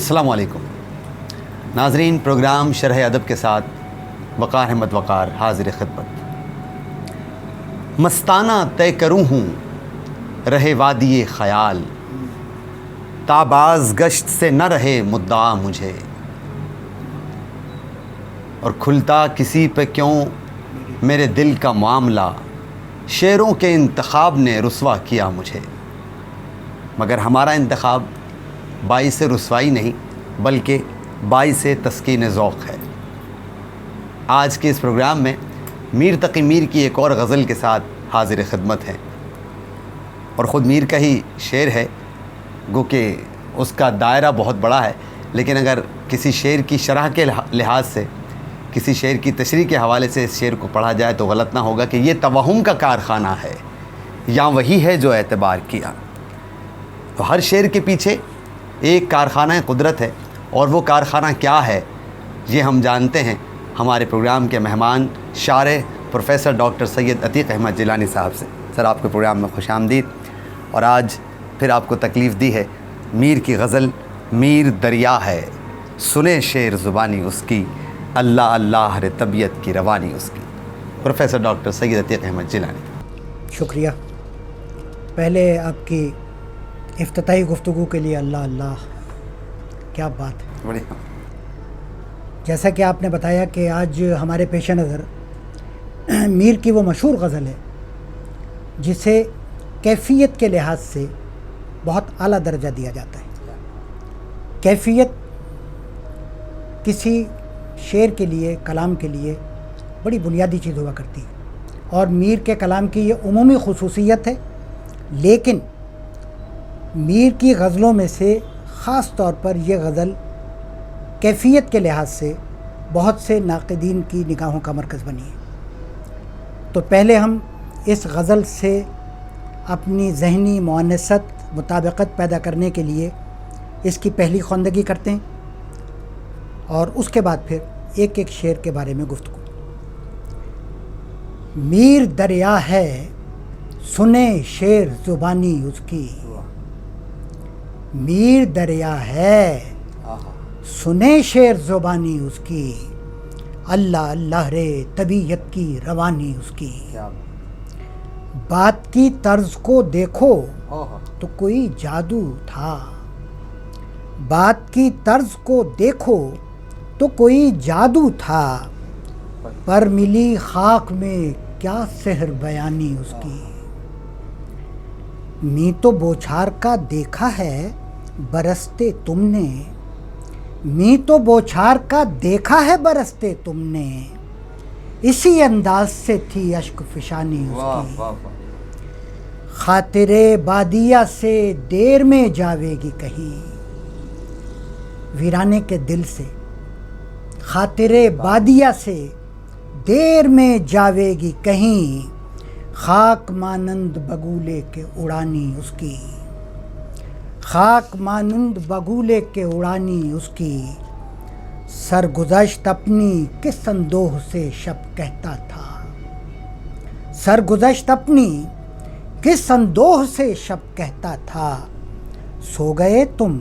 السلام علیکم ناظرین، پروگرام شرح ادب کے ساتھ وقار احمد وقار حاضر خدمت۔ مستانہ طے کروں ہوں رہے وادی خیال، تاباز گشت سے نہ رہے مدعا مجھے، اور کھلتا کسی پہ کیوں میرے دل کا معاملہ، شعروں کے انتخاب نے رسوا کیا مجھے۔ مگر ہمارا انتخاب باعث رسوائی نہیں بلکہ باعث تسکین ذوق ہے۔ آج کے اس پروگرام میں میر تقی میر کی ایک اور غزل کے ساتھ حاضر خدمت ہے، اور خود میر کا ہی شعر ہے، گو کہ اس کا دائرہ بہت بڑا ہے، لیکن اگر کسی شعر کی شرح کے لحاظ سے، کسی شعر کی تشریح کے حوالے سے اس شعر کو پڑھا جائے تو غلط نہ ہوگا کہ یہ توہم کا کارخانہ ہے یا وہی ہے جو اعتبار کیا۔ تو ہر شعر کے پیچھے ایک کارخانہ قدرت ہے، اور وہ کارخانہ کیا ہے یہ ہم جانتے ہیں ہمارے پروگرام کے مہمان شارح پروفیسر ڈاکٹر سید عتیق احمد جیلانی صاحب سے۔ سر، آپ کے پروگرام میں خوش آمدید۔ اور آج پھر آپ کو تکلیف دی ہے میر کی غزل میر دریا ہے، سنے شعر زبانی اس کی، اللہ اللہ رے طبیعت کی روانی اس کی۔ پروفیسر ڈاکٹر سید عتیق احمد جیلانی۔ شکریہ۔ پہلے آپ کی افتتاحی گفتگو کے لیے اللہ اللہ، کیا بات ہے، بڑھیا۔ جیسا کہ آپ نے بتایا کہ آج ہمارے پیش نظر میر کی وہ مشہور غزل ہے جسے کیفیت کے لحاظ سے بہت اعلیٰ درجہ دیا جاتا ہے۔ کیفیت کسی شعر کے لیے، کلام کے لیے بڑی بنیادی چیز ہوا کرتی ہے، اور میر کے کلام کی یہ عمومی خصوصیت ہے، لیکن میر کی غزلوں میں سے خاص طور پر یہ غزل کیفیت کے لحاظ سے بہت سے ناقدین کی نگاہوں کا مرکز بنی ہے۔ تو پہلے ہم اس غزل سے اپنی ذہنی مؤنست، مطابقت پیدا کرنے کے لیے اس کی پہلی خواندگی کرتے ہیں، اور اس کے بعد پھر ایک ایک شعر کے بارے میں گفتگو۔ میر دریا ہے، سنے شعر زبانی اس کی، میر دریا ہے، سنے شعر زبانی اس کی، اللہ اللہ رے طبیعت کی روانی اس کی۔ بات کی طرز کو دیکھو تو کوئی جادو تھا، بات کی طرز کو دیکھو تو کوئی جادو تھا، پر ملی خاک میں کیا سحر بیانی اس کی۔ می تو بوچھار کا دیکھا ہے برستے تم نے، می تو بوچھار کا دیکھا ہے برستے تم نے، اسی انداز سے تھی اشک فشانی اس کی۔ خاطر بادیہ سے دیر میں جاوے گی کہیں، ویرانے کے دل سے خاطر بادیہ سے دیر میں جاوے گی کہیں، خاک مانند بگولے کے اڑانی اس کی، خاک مانند بگولے کے اڑانی اس کی، سرگزشت اپنی کس اندوہ سے شب کہتا تھا، سرگزشت اپنی کس اندوہ سے شب کہتا تھا، سو گئے تم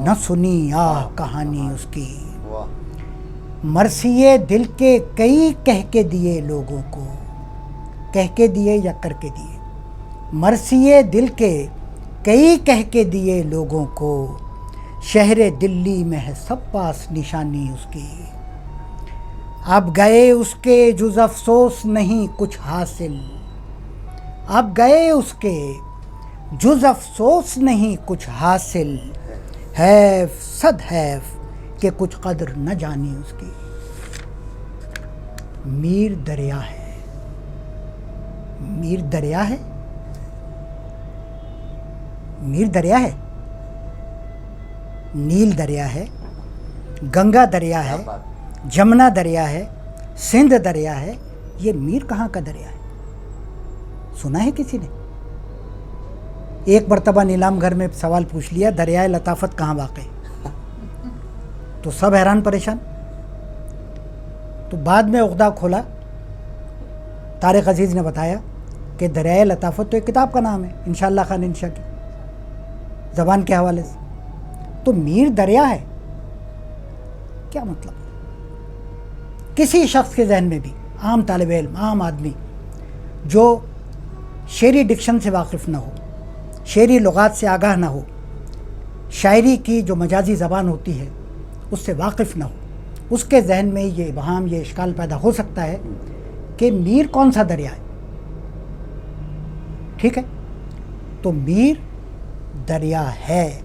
نہ سنی آہ کہانی اس کی۔ مرثیے دل کے کئی کہہ کے دیے لوگوں کو، کہہ کے دیے یا کر کے دیے، مرثیے دل کے کئی کہہ کے دیے لوگوں کو، شہر دلی میں ہے سب پاس نشانی اس کی۔ اب گئے اس کے جز افسوس نہیں کچھ حاصل، اب گئے اس کے جز افسوس نہیں کچھ حاصل، حیف صد حیف کہ کچھ قدر نہ جانی اس کی۔ میر دریا ہے، میر دریا ہے، میر دریا ہے، نیل دریا ہے، گنگا دریا ہے، جمنا دریا ہے، سندھ دریا ہے، یہ میر کہاں کا دریا ہے؟ سنا ہے کسی نے؟ ایک مرتبہ نیلام گھر میں سوال پوچھ لیا، دریائے لطافت کہاں واقع ہے؟ تو سب حیران پریشان۔ تو بعد میں عقدہ کھولا، طارق عزیز نے بتایا کہ دریائے لطافت تو ایک کتاب کا نام ہے، انشاءاللہ خان انشا کی، زبان کے حوالے سے۔ تو میر دریا ہے، کیا مطلب؟ کسی شخص کے ذہن میں بھی، عام طالب علم، عام آدمی جو شعری ڈکشن سے واقف نہ ہو، شعری لغات سے آگاہ نہ ہو، شاعری کی جو مجازی زبان ہوتی ہے اس سے واقف نہ ہو، اس کے ذہن میں یہ ابہام، یہ اشکال پیدا ہو سکتا ہے کہ میر کون سا دریا ہے. ٹھیک ہے، تو میر دریا ہے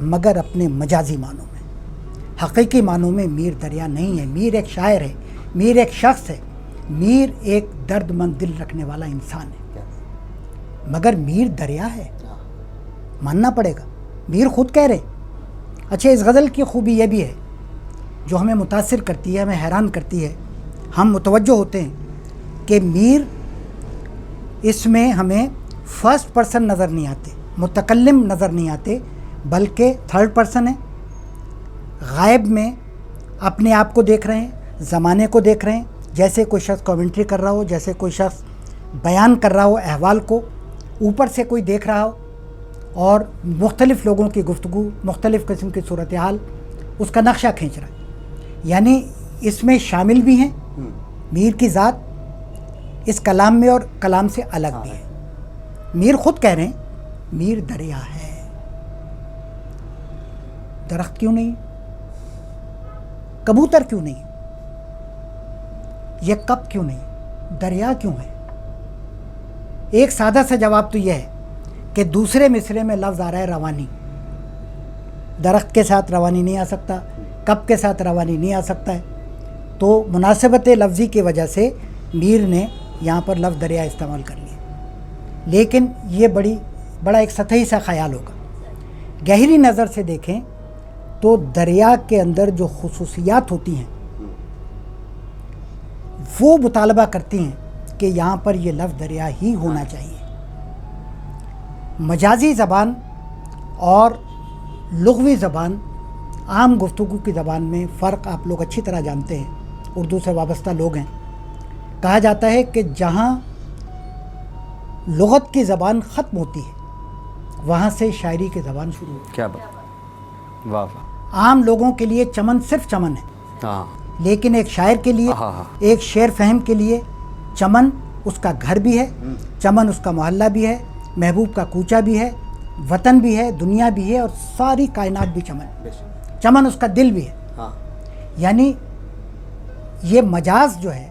مگر اپنے مجازی معنوں میں. حقیقی معنوں میں میر دریا نہیں ہے. میر ایک شاعر ہے، میر ایک شخص ہے، میر ایک درد مند دل رکھنے والا انسان ہے، مگر میر دریا ہے، ماننا پڑے گا. میر خود کہہ رہے. اچھا، اس غزل کی خوبی یہ بھی ہے جو ہمیں متاثر کرتی ہے، ہمیں حیران کرتی ہے. ہم متوجہ ہوتے ہیں کہ میر، اس میں ہمیں فرسٹ پرسن نظر نہیں آتے، متکلم نظر نہیں آتے، بلکہ تھرڈ پرسن ہے. غائب میں اپنے آپ کو دیکھ رہے ہیں، زمانے کو دیکھ رہے ہیں، جیسے کوئی شخص کامنٹری کر رہا ہو، جیسے کوئی شخص بیان کر رہا ہو احوال کو، اوپر سے کوئی دیکھ رہا ہو اور مختلف لوگوں کی گفتگو، مختلف قسم کی صورتحال اس کا نقشہ کھینچ رہا ہے. یعنی اس میں شامل بھی ہیں میر کی ذات اس کلام میں اور کلام سے الگ بھی ہے. میر خود کہہ رہے ہیں میر دریا ہے. درخت کیوں نہیں؟ کبوتر کیوں نہیں؟ یہ کب کیوں نہیں؟ دریا کیوں ہے؟ ایک سادہ سا جواب تو یہ ہے کہ دوسرے مصرے میں لفظ آ رہا ہے روانی. درخت کے ساتھ روانی نہیں آ سکتا، کب کے ساتھ روانی نہیں آ سکتا ہے. تو مناسبت لفظی کی وجہ سے میر نے یہاں پر لفظ دریا استعمال کر لیا. لیکن یہ بڑا ایک سطحی سا خیال ہوگا. گہری نظر سے دیکھیں تو دریا کے اندر جو خصوصیات ہوتی ہیں وہ مطالبہ کرتی ہیں کہ یہاں پر یہ لفظ دریا ہی ہونا چاہیے. مجازی زبان اور لغوی زبان، عام گفتگو کی زبان میں فرق آپ لوگ اچھی طرح جانتے ہیں، اردو سے وابستہ لوگ ہیں. کہا جاتا ہے کہ جہاں لغت کی زبان ختم ہوتی ہے وہاں سے شاعری کی زبان شروع ہوتی ہے. کیا بات، واہ واہ. عام لوگوں کے لیے چمن صرف چمن ہے، ہاں، لیکن ایک شاعر کے لیے، ایک شعر فہم کے لیے چمن اس کا گھر بھی ہے، چمن اس کا محلہ بھی ہے، محبوب کا کوچہ بھی ہے، وطن بھی ہے، دنیا بھی ہے، اور ساری کائنات بھی چمن اس کا دل بھی ہے. یعنی یہ مجاز جو ہے،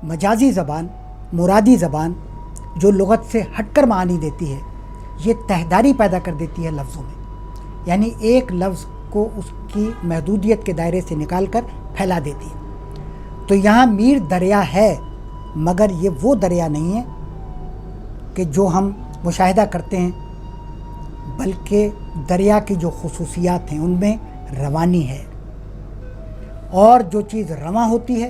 مجازی زبان، مرادی زبان جو لغت سے ہٹ کر معانی دیتی ہے، یہ تہداری پیدا کر دیتی ہے لفظوں میں. یعنی ایک لفظ کو اس کی محدودیت کے دائرے سے نکال کر پھیلا دیتی ہے. تو یہاں میر دریا ہے مگر یہ وہ دریا نہیں ہے کہ جو ہم مشاہدہ کرتے ہیں، بلکہ دریا کی جو خصوصیات ہیں ان میں روانی ہے. اور جو چیز رواں ہوتی ہے،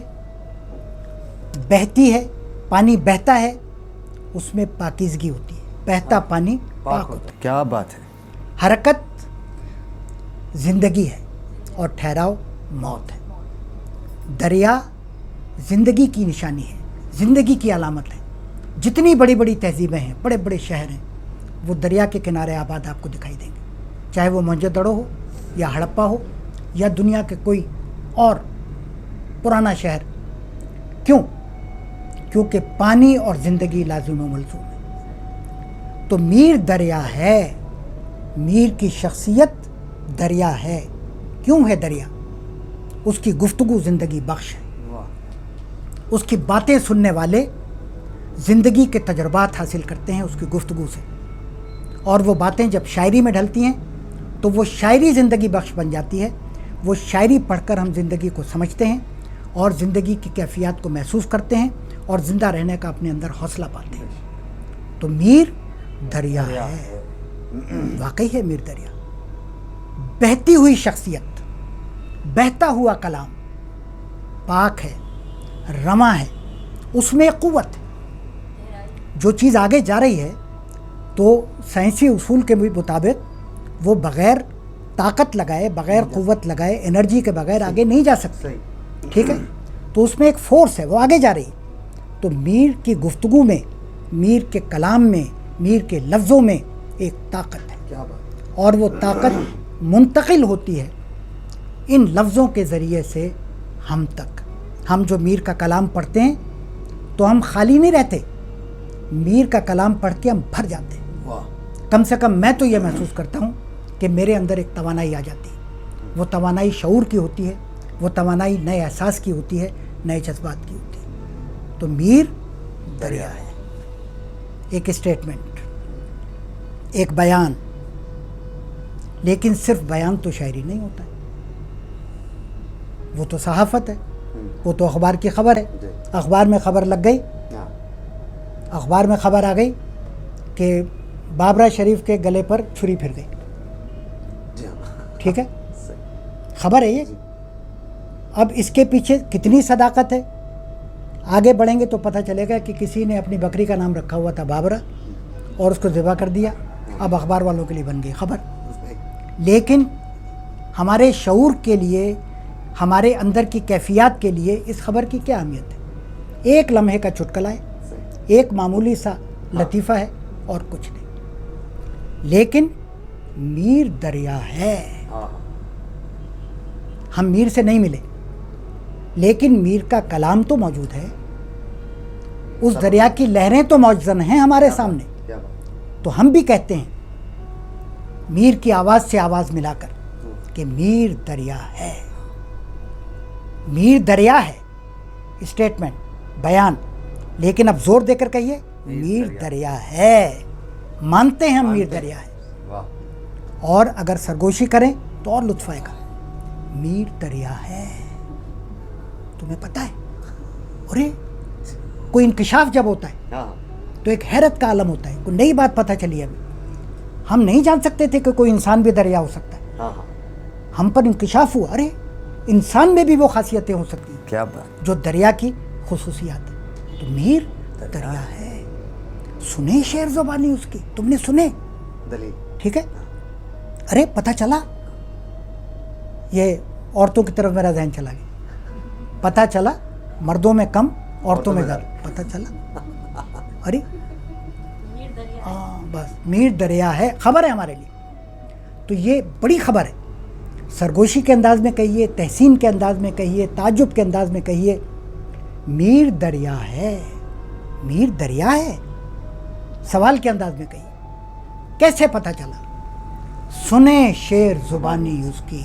بہتی ہے، پانی بہتا ہے، اس میں پاکیزگی ہوتی ہے. بہتا پانی پاک ہوتا ہے. کیا بات ہے. حرکت زندگی ہے اور ٹھہراؤ موت ہے. دریا زندگی کی نشانی ہے، زندگی کی علامت ہے. جتنی بڑی بڑی تہذیبیں ہیں، بڑے بڑے شہر ہیں، وہ دریا کے کنارے آباد آپ کو دکھائی دیں گے، چاہے وہ موہنجو-دڑو ہو یا ہڑپا ہو یا دنیا کے کوئی اور پرانا شہر. کیوں؟ کیونکہ پانی اور زندگی لازم و ملزوم ہے. تو میر دریا ہے، میر کی شخصیت دریا ہے. کیوں ہے دریا؟ اس کی گفتگو زندگی بخش ہے. اس کی باتیں سننے والے زندگی کے تجربات حاصل کرتے ہیں اس کی گفتگو سے، اور وہ باتیں جب شاعری میں ڈھلتی ہیں تو وہ شاعری زندگی بخش بن جاتی ہے. وہ شاعری پڑھ کر ہم زندگی کو سمجھتے ہیں اور زندگی کی کیفیات کو محسوس کرتے ہیں اور زندہ رہنے کا اپنے اندر حوصلہ پاتے ہیں. تو میر دریا ہے، واقعی ہے میر دریا. بہتی ہوئی شخصیت، بہتا ہوا کلام پاک ہے، رواں ہے، اس میں قوت ہے. جو چیز آگے جا رہی ہے تو سائنسی اصول کے مطابق وہ بغیر طاقت لگائے، بغیر قوت لگائے، انرجی کے بغیر آگے نہیں جا سکتی. ٹھیک ہے، تو اس میں ایک فورس ہے، وہ آگے جا رہی ہے. تو میر کی گفتگو میں، میر کے کلام میں، میر کے لفظوں میں ایک طاقت ہے، اور وہ طاقت منتقل ہوتی ہے ان لفظوں کے ذریعے سے ہم تک. ہم جو میر کا کلام پڑھتے ہیں تو ہم خالی نہیں رہتے, میر کا کلام پڑھ کے ہم بھر جاتے ہیں. کم سے کم میں تو یہ محسوس کرتا ہوں کہ میرے اندر ایک توانائی آ جاتی ہے. وہ توانائی شعور کی ہوتی ہے, وہ توانائی نئے احساس کی ہوتی ہے, نئے جذبات کی ہوتی ہے. تو میر دریا ہے, ایک اسٹیٹمنٹ, ایک بیان. لیکن صرف بیان تو شاعری نہیں ہوتا ہے, وہ تو صحافت ہے, وہ تو اخبار کی خبر ہے. اخبار میں خبر لگ گئی, اخبار میں خبر آ گئی کہ بابرا شریف کے گلے پر چھری پھر گئی, ٹھیک ہے, خبر ہے یہ. اب اس کے پیچھے کتنی صداقت ہے, آگے بڑھیں گے تو پتہ چلے گا کہ کسی نے اپنی بکری کا نام رکھا ہوا تھا بابرا اور اس کو ذبح کر دیا, اب اخبار والوں کے لیے بن گئی خبر. لیکن ہمارے شعور کے لیے, ہمارے اندر کی کیفیات کے لیے اس خبر کی کیا اہمیت ہے؟ ایک لمحے کا چٹکلا ہے, ایک معمولی سا لطیفہ ہے اور کچھ نہیں. لیکن میر دریا ہے. ہم میر سے نہیں ملے, لیکن میر کا کلام تو موجود ہے, اس دریا کی لہریں تو موجزن ہیں ہمارے سامنے. تو ہم بھی کہتے ہیں میر کی آواز سے آواز ملا کر کہ میر دریا ہے. میر دریا ہے, اسٹیٹمنٹ, بیان. لیکن اب زور دے کر کہیے میر دریا ہے. مانتے ہیں ہم میر دریا ہے, اور اگر سرگوشی کریں تو اور لطف آئے گا. میر دریا ہے. تمہیں پتہ ہے, ارے کوئی انکشاف جب ہوتا ہے تو ایک حیرت کا عالم ہوتا ہے. کوئی نئی بات پتہ چلی ہے, ہم نہیں جان سکتے تھے کہ کوئی انسان بھی دریا ہو سکتا ہے. ہم پر انکشاف ہوا, ارے انسان میں بھی وہ خاصیتیں ہو سکتی ہیں کیا بات, جو دریا کی خصوصیات ہیں. تو میر دریا ہے. سنے شعر زبانی اس کی, تم نے سنے, ٹھیک ہے. ارے پتہ چلا, یہ عورتوں کی طرف میرا ذہن چلا گیا. پتہ چلا مردوں میں کم عورتوں میں زیادہ, پتہ چلا. ارے ہاں بس میر دریا ہے, خبر ہے ہمارے لیے. تو یہ بڑی خبر ہے. سرگوشی کے انداز میں کہیے, تحسین کے انداز میں کہیے, تعجب کے انداز میں کہیے, میر دریا ہے. میر دریا ہے. سوال کے انداز میں کہیے, کیسے پتہ چلا؟ سنے شعر زبانی اس کی,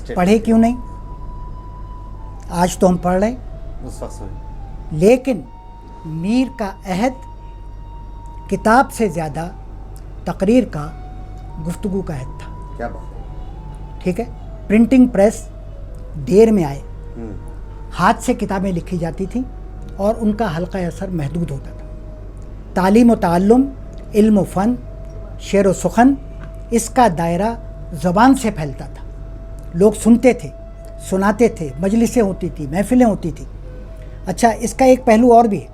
پڑھے کیوں نہیں؟ آج تو ہم پڑھ رہے ہیں, لیکن میر کا عہد کتاب سے زیادہ تقریر کا, گفتگو کا عہد تھا. کیا بات, ٹھیک ہے. پرنٹنگ پریس دیر میں آئے, ہاتھ سے کتابیں لکھی جاتی تھیں اور ان کا حلقہ اثر محدود ہوتا تھا. تعلیم و تعلم, علم و فن, شعر و سخن, اس کا دائرہ زبان سے پھیلتا تھا. لوگ سنتے تھے, سناتے تھے, مجلسیں ہوتی تھیں, محفلیں ہوتی تھیں. اچھا, اس کا ایک پہلو اور بھی ہے.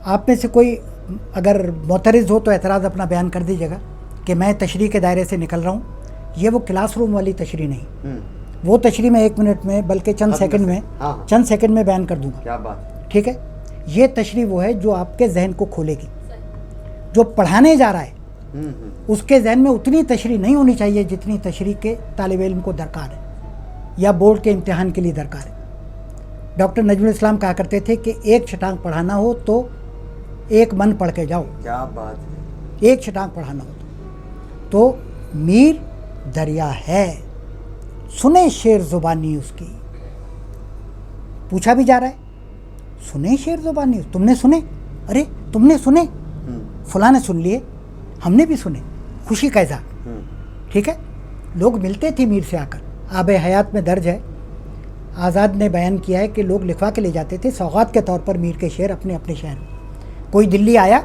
آپ میں سے کوئی اگر معترض ہو تو اعتراض اپنا بیان کر دیجیے گا کہ میں تشریح کے دائرے سے نکل رہا ہوں. یہ وہ کلاس روم والی تشریح نہیں, وہ تشریح میں 1 منٹ میں بلکہ چند سیکنڈ میں بیان کر دوں گا. کیا بات, ٹھیک ہے. یہ تشریح وہ ہے جو آپ کے ذہن کو کھولے گی. جو پڑھانے جا رہا ہے اس کے ذہن میں اتنی تشریح نہیں ہونی چاہیے جتنی تشریح کے طالب علم کو درکار ہے یا بورڈ کے امتحان کے لیے درکار ہے. ڈاکٹر نجم الاسلام کہا کرتے تھے کہ ایک چھٹانگ پڑھانا ہو تو ایک من پڑھ کے جاؤ. کیا بات ہے, ایک چھٹانگ پڑھانا ہو تو میر دریا ہے. سنے شعر زبانی اس کی. پوچھا بھی جا رہا ہے, سنے شعر زبانی, تم نے سنے؟ ارے تم نے سنے, فلاں نے سن لیے, ہم نے بھی سنے. خوشی کا اظہار, ٹھیک ہے. لوگ ملتے تھے میر سے آ کر. آب حیات میں درج ہے, آزاد نے بیان کیا ہے کہ لوگ لکھوا کے لے جاتے تھے سوغات کے طور پر میر کے شعر اپنے اپنے شہر میں. کوئی دلی آیا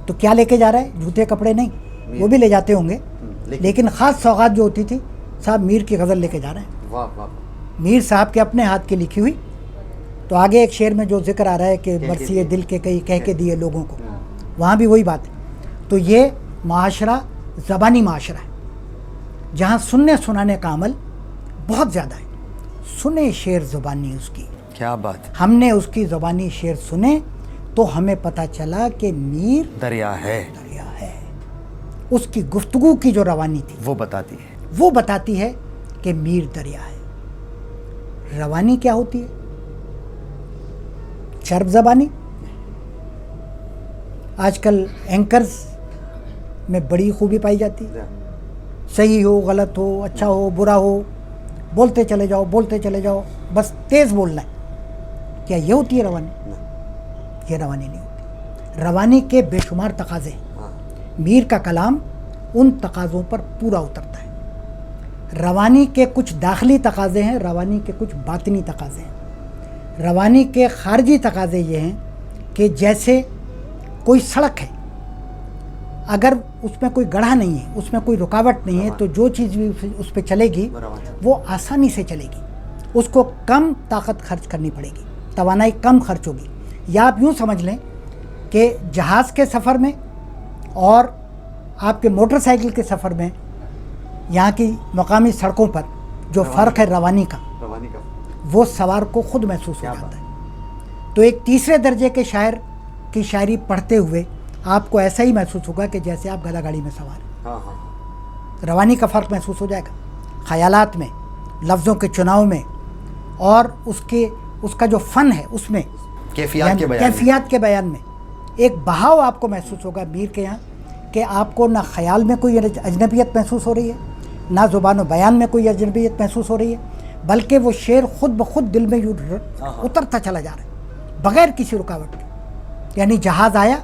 تو کیا لے کے جا رہا ہے؟ جوتے کپڑے نہیں, وہ بھی لے جاتے ہوں گے, لیکن خاص سوغات جو ہوتی تھی, صاحب میر کی غزل لے کے جا رہے ہیں. میر صاحب کے اپنے ہاتھ کی لکھی ہوئی. تو آگے ایک شعر میں جو ذکر آ رہا ہے کہ مرثیے دل کے کئی کہہ کے دیے لوگوں کو, وہاں بھی وہی بات ہے. تو یہ معاشرہ زبانی معاشرہ ہے جہاں سننے سنانے کا عمل بہت زیادہ ہے. سنے شعر زبانی اس کی. کیا بات, ہم نے اس کی زبانی شعر سنے تو ہمیں پتہ چلا کہ میر دریا ہے. دریا ہے. اس کی گفتگو کی جو روانی تھی وہ بتاتی ہے. وہ بتاتی ہے کہ میر دریا ہے. روانی کیا ہوتی ہے؟ چرب زبانی. آج کل اینکرز میں بڑی خوبی پائی جاتی ہے. صحیح ہو غلط ہو اچھا ہو برا ہو بولتے چلے جاؤ بولتے چلے جاؤ, بس تیز بولنا ہے. کیا یہ ہوتی ہے روانی؟ یہ روانی نہیں ہوتی. روانی کے بے شمار تقاضے ہیں. میر کا کلام ان تقاضوں پر پورا اترتا ہے. روانی کے کچھ داخلی تقاضے ہیں, روانی کے کچھ باطنی تقاضے ہیں. روانی کے خارجی تقاضے یہ ہیں کہ جیسے کوئی سڑک ہے, اگر اس میں کوئی گڑھا نہیں ہے, اس میں کوئی رکاوٹ نہیں ہے, تو جو چیز بھی اس پہ چلے گی وہ آسانی سے چلے گی. اس کو کم طاقت خرچ کرنی پڑے گی, توانائی کم خرچ ہوگی. یا آپ یوں سمجھ لیں کہ جہاز کے سفر میں اور آپ کے موٹر سائیکل کے سفر میں یہاں کی مقامی سڑکوں پر جو فرق ہے روانی کا, وہ سوار کو خود محسوس ہو جاتا ہے. تو ایک تیسرے درجے کے شاعر کی شاعری پڑھتے ہوئے آپ کو ایسا ہی محسوس ہوگا کہ جیسے آپ گدا گاڑی میں سوار ہیں. روانی کا فرق محسوس ہو جائے گا, خیالات میں, لفظوں کے چناؤ میں, اور اس کا جو فن ہے اس میں, کیفیات کے بیان میں ایک بہاؤ آپ کو محسوس ہوگا میر کے یہاں, کہ آپ کو نہ خیال میں کوئی اجنبیت محسوس ہو رہی ہے, نہ زبان و بیان میں کوئی اجنبیت محسوس ہو رہی ہے, بلکہ وہ شعر خود بخود دل میں یوں اترتا چلا جا رہا ہے بغیر کسی رکاوٹ کے. یعنی جہاز آیا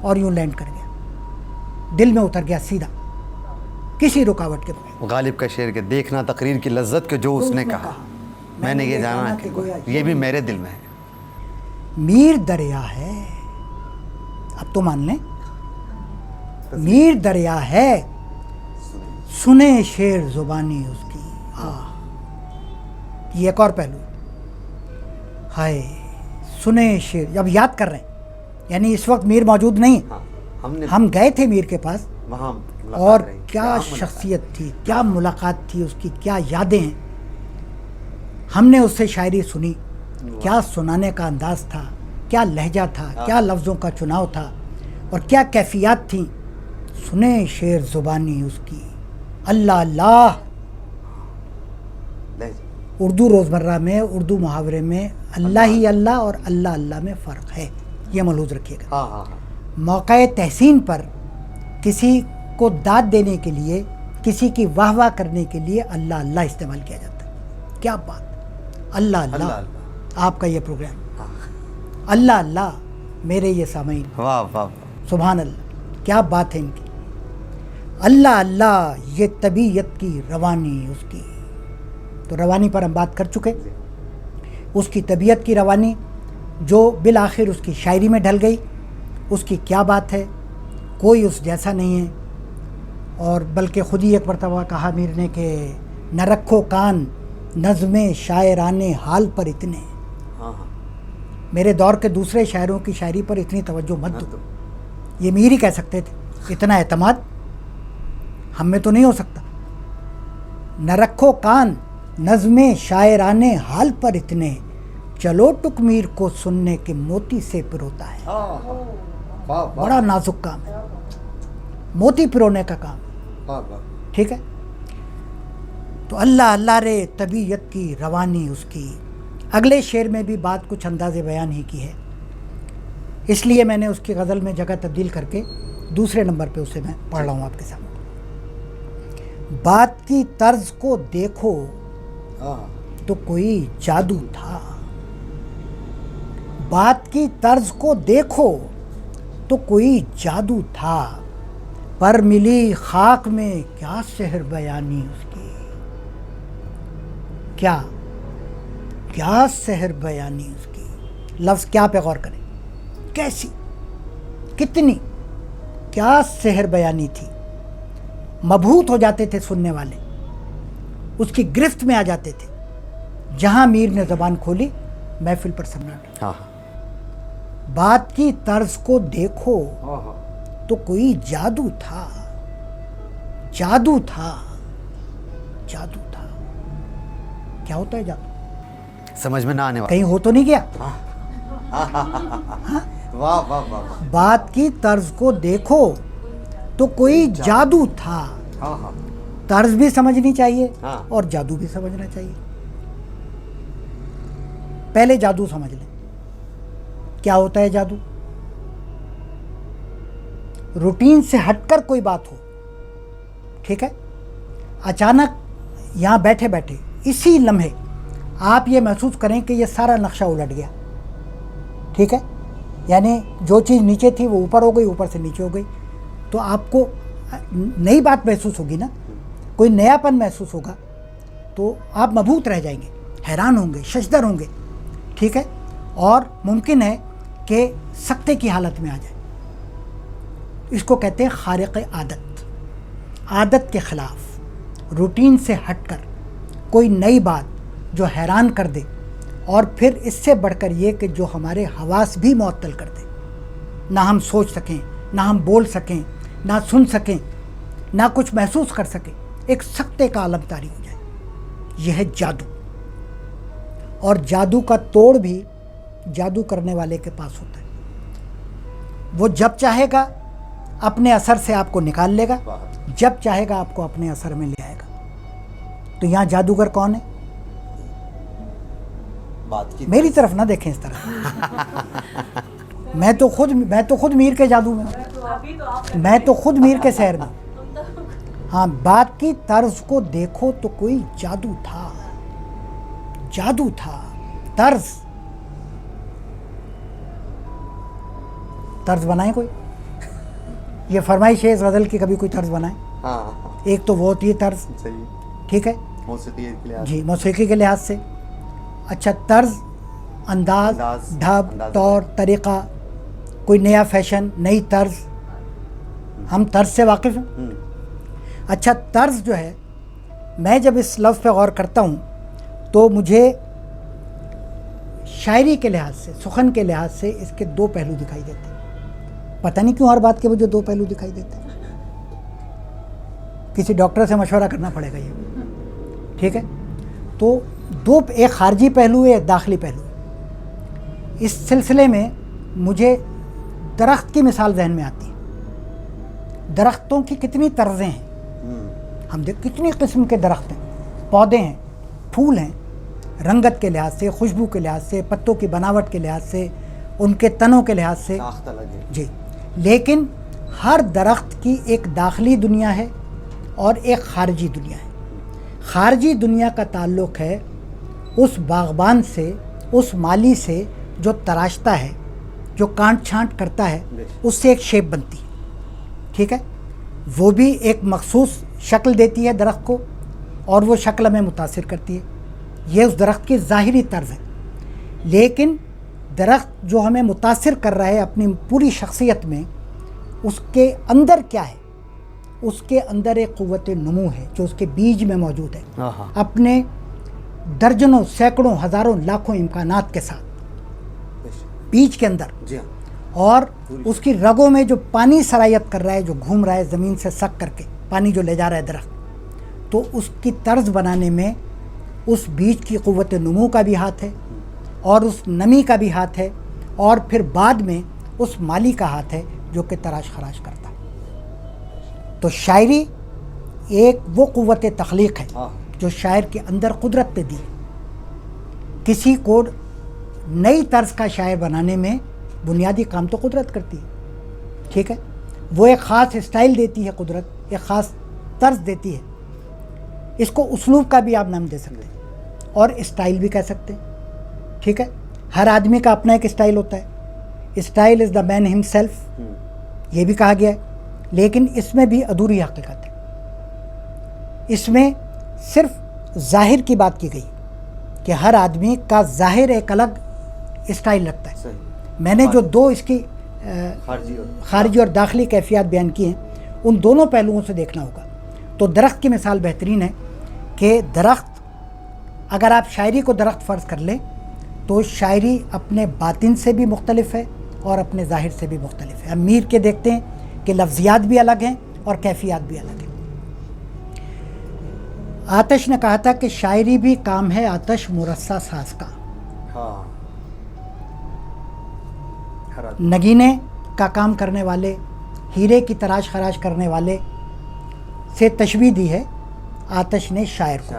اور یوں لینڈ کر گیا, دل میں اتر گیا سیدھا کسی رکاوٹ کے بغیر. غالب کا شعر کہ دیکھنا تقریر کی لذت کہ جو اس نے کہا, میں نے یہ جانا کہ یہ بھی میرے دل میں ہے. میر دریا ہے, اب تو مان لیں, میر دریا ہے, سنے شعر زبانی اس کی. یہ ایک اور پہلو ہے, سنے شعر. اب یاد کر رہے ہیں, یعنی اس وقت میر موجود نہیں, ہم گئے تھے میر کے پاس, اور کیا شخصیت تھی, کیا ملاقات تھی اس کی, کیا یادیں ہیں. ہم نے اس سے شاعری سنی, کیا سنانے کا انداز تھا, کیا لہجہ تھا, کیا لفظوں کا چناؤ تھا, اور کیا کیفیات تھیں. سنے شعر زبانی اس کی. اللہ اللہ. اردو روزمرہ میں, اردو محاورے میں اللہ ہی اللہ اور اللہ اللہ میں فرق ہے, یہ ملحوظ رکھیے گا. موقع تحسین پر کسی کو داد دینے کے لیے, کسی کی واہ واہ کرنے کے لیے اللہ اللہ استعمال کیا جاتا ہے. کیا بات, اللہ اللہ. آپ کا یہ پروگرام, اللہ اللہ, میرے یہ سامعین, واہ واہ, سبحان اللہ, کیا بات ہے ان کی. اللہ اللہ, یہ طبیعت کی روانی اس کی. تو روانی پر ہم بات کر چکے, اس کی طبیعت کی روانی جو بالآخر اس کی شاعری میں ڈھل گئی. اس کی کیا بات ہے, کوئی اس جیسا نہیں ہے. اور بلکہ خود ہی ایک مرتبہ کہا میر نے کہ نہ رکھو کان نظمیں شاعرانے حال پر اتنے. میرے دور کے دوسرے شاعروں کی شاعری پر اتنی توجہ مت دو. یہ میر ہی کہہ سکتے تھے. اتنا اعتماد ہم میں تو نہیں ہو سکتا. نہ رکھو کان نظمیں شاعرانے حال پر اتنے, چلو ٹک میر کو سننے کے موتی سے پروتا ہے. بڑا نازک کام ہے, موتی پرونے کا کام. ٹھیک ہے. تو اللہ اللہ رے طبیعت کی روانی اس کی. اگلے شعر میں بھی بات کچھ انداز بیان ہی کی ہے, اس لیے میں نے اس کی غزل میں جگہ تبدیل کر کے دوسرے نمبر پہ اسے میں پڑھ رہا ہوں آپ کے سامنے. بات کی طرز کو دیکھو تو کوئی جادو تھا. بات کی طرز کو دیکھو تو کوئی جادو تھا, پر ملی خاک میں کیا سحر بیانی اس کی. کیا سحر بیانی اس کی. لفظ کیا پہ غور کریں, کیسی, کتنی, کیا سحر بیانی تھی. مبہوت ہو جاتے تھے سننے والے, اس کی گرفت میں آ جاتے تھے. جہاں میر نے زبان کھولی محفل پر سناٹا. بات کی طرز کو دیکھو تو کوئی جادو تھا. جادو تھا, جادو تھا. کیا ہوتا ہے جادو؟ سمجھ میں نہ آنے والا. کہیں ہو تو نہیں گیا؟ واہ واہ واہ. بات کی طرز کو دیکھو تو کوئی جادو تھا. ہاں ہاں طرز بھی سمجھنی چاہیے ہاں. اور جادو بھی سمجھنا چاہیے. پہلے جادو سمجھ لیں. کیا ہوتا ہے جادو؟ روٹین سے ہٹ کر کوئی بات ہو, ٹھیک ہے, اچانک یہاں بیٹھے بیٹھے اسی لمحے آپ یہ محسوس کریں کہ یہ سارا نقشہ الٹ گیا, ٹھیک ہے, یعنی جو چیز نیچے تھی وہ اوپر ہو گئی, اوپر سے نیچے ہو گئی, تو آپ کو نئی بات محسوس ہوگی نا, کوئی نیا پن محسوس ہوگا, تو آپ مبہوت رہ جائیں گے, حیران ہوں گے, ششدر ہوں گے, ٹھیک ہے, اور ممکن ہے کہ سکتے کی حالت میں آ جائے. اس کو کہتے ہیں خارق عادت. عادت کے خلاف, روٹین سے ہٹ کر کوئی نئی بات جو حیران کر دے, اور پھر اس سے بڑھ کر یہ کہ جو ہمارے حواس بھی معطل کر دے, نہ ہم سوچ سکیں, نہ ہم بول سکیں, نہ سن سکیں, نہ کچھ محسوس کر سکیں, ایک سکتے کا عالم طاری ہو جائے. یہ ہے جادو. اور جادو کا توڑ بھی جادو کرنے والے کے پاس ہوتا ہے. وہ جب چاہے گا اپنے اثر سے آپ کو نکال لے گا, جب چاہے گا آپ کو اپنے اثر میں لے آئے گا. تو یہاں جادوگر کون ہے؟ میری طرف نہ دیکھیں اس طرح. میں تو خود میر کے جادو میں ہوں, میں تو خود میر کے سحر میں. ہاں, بات کی طرز کو دیکھو تو کوئی جادو تھا, جادو تھا. طرز بنائیں کوئی. یہ فرمائش ہے اس غزل کی, کبھی کوئی طرز بنائیں. ایک تو وہ ہوتی ہے طرز, ٹھیک ہے, جی, موسیقی کے لحاظ سے. اچھا, طرز, انداز, ڈھب, طور, طریقہ, کوئی نیا فیشن, نئی طرز. ہم طرز سے واقف ہیں. اچھا, طرز جو ہے, میں جب اس لفظ پہ غور کرتا ہوں تو مجھے شاعری کے لحاظ سے, سخن کے لحاظ سے اس کے دو پہلو دکھائی دیتے ہیں. پتہ نہیں کیوں ہر بات کے مجھے دو پہلو دکھائی دیتے ہیں. کسی ڈاکٹر سے مشورہ کرنا پڑے گا یہ, ٹھیک ہے. تو دو, ایک خارجی پہلو ہے, ایک داخلی پہلو ہے. اس سلسلے میں مجھے درخت کی مثال ذہن میں آتی ہے. درختوں کی کتنی طرزیں ہیں, ہم دیکھ کتنی قسم کے درخت ہیں, پودے ہیں, پھول ہیں, رنگت کے لحاظ سے, خوشبو کے لحاظ سے, پتوں کی بناوٹ کے لحاظ سے, ان کے تنوں کے لحاظ سے, جی. لیکن ہر درخت کی ایک داخلی دنیا ہے اور ایک خارجی دنیا ہے. خارجی دنیا کا تعلق ہے اس باغبان سے, اس مالی سے جو تراشتا ہے, جو کانٹ چھانٹ کرتا ہے, اس سے ایک شیپ بنتی ہے, ٹھیک ہے. وہ بھی ایک مخصوص شکل دیتی ہے درخت کو, اور وہ شکل ہمیں متاثر کرتی ہے. یہ اس درخت کی ظاہری طرز ہے. لیکن درخت جو ہمیں متاثر کر رہا ہے اپنی پوری شخصیت میں, اس کے اندر کیا ہے؟ اس کے اندر ایک قوت نمو ہے جو اس کے بیج میں موجود ہے, اپنے درجنوں, سینکڑوں, ہزاروں, لاکھوں امکانات کے ساتھ بیج کے اندر. اور اس کی رگوں میں جو پانی سرایت کر رہا ہے, جو گھوم رہا ہے زمین سے سک کر کے, پانی جو لے جا رہا ہے درخت, تو اس کی طرز بنانے میں اس بیج کی قوت نمو کا بھی ہاتھ ہے, اور اس نمی کا بھی ہاتھ ہے, اور پھر بعد میں اس مالی کا ہاتھ ہے جو کہ تراش خراش کرتا ہے. تو شاعری ایک وہ قوت تخلیق ہے جو شاعر کے اندر قدرت نے دی. کسی کو نئی طرز کا شاعر بنانے میں بنیادی کام تو قدرت کرتی ہے, ٹھیک ہے. وہ ایک خاص اسٹائل دیتی ہے قدرت, ایک خاص طرز دیتی ہے. اس کو اسلوب کا بھی آپ نام دے سکتے ہیں اور اسٹائل بھی کہہ سکتے ہیں, ٹھیک ہے. ہر آدمی کا اپنا ایک اسٹائل ہوتا ہے. اسٹائل از دا مین ہم سیلف, یہ بھی کہا گیا ہے. لیکن اس میں بھی ادھوری حقیقت ہے. اس میں صرف ظاہر کی بات کی گئی کہ ہر آدمی کا ظاہر ایک الگ اسٹائل رکھتا ہے. میں نے جو دو اس کی خارجی اور داخلی کیفیات بیان کی ہیں, ان دونوں پہلوؤں سے دیکھنا ہوگا. تو درخت کی مثال بہترین ہے کہ درخت, اگر آپ شاعری کو درخت فرض کر لیں تو شاعری اپنے باطن سے بھی مختلف ہے اور اپنے ظاہر سے بھی مختلف ہے. ہم میر کے دیکھتے ہیں کہ لفظیات بھی الگ ہیں اور کیفیات بھی الگ ہیں. آتش نے کہا تھا کہ شاعری بھی کام ہے آتش مرصع ساز کا. نگینے کا کام کرنے والے ہیرے کی تراش خراش کرنے والے سے تشبیہ دی ہے آتش نے شاعر کو.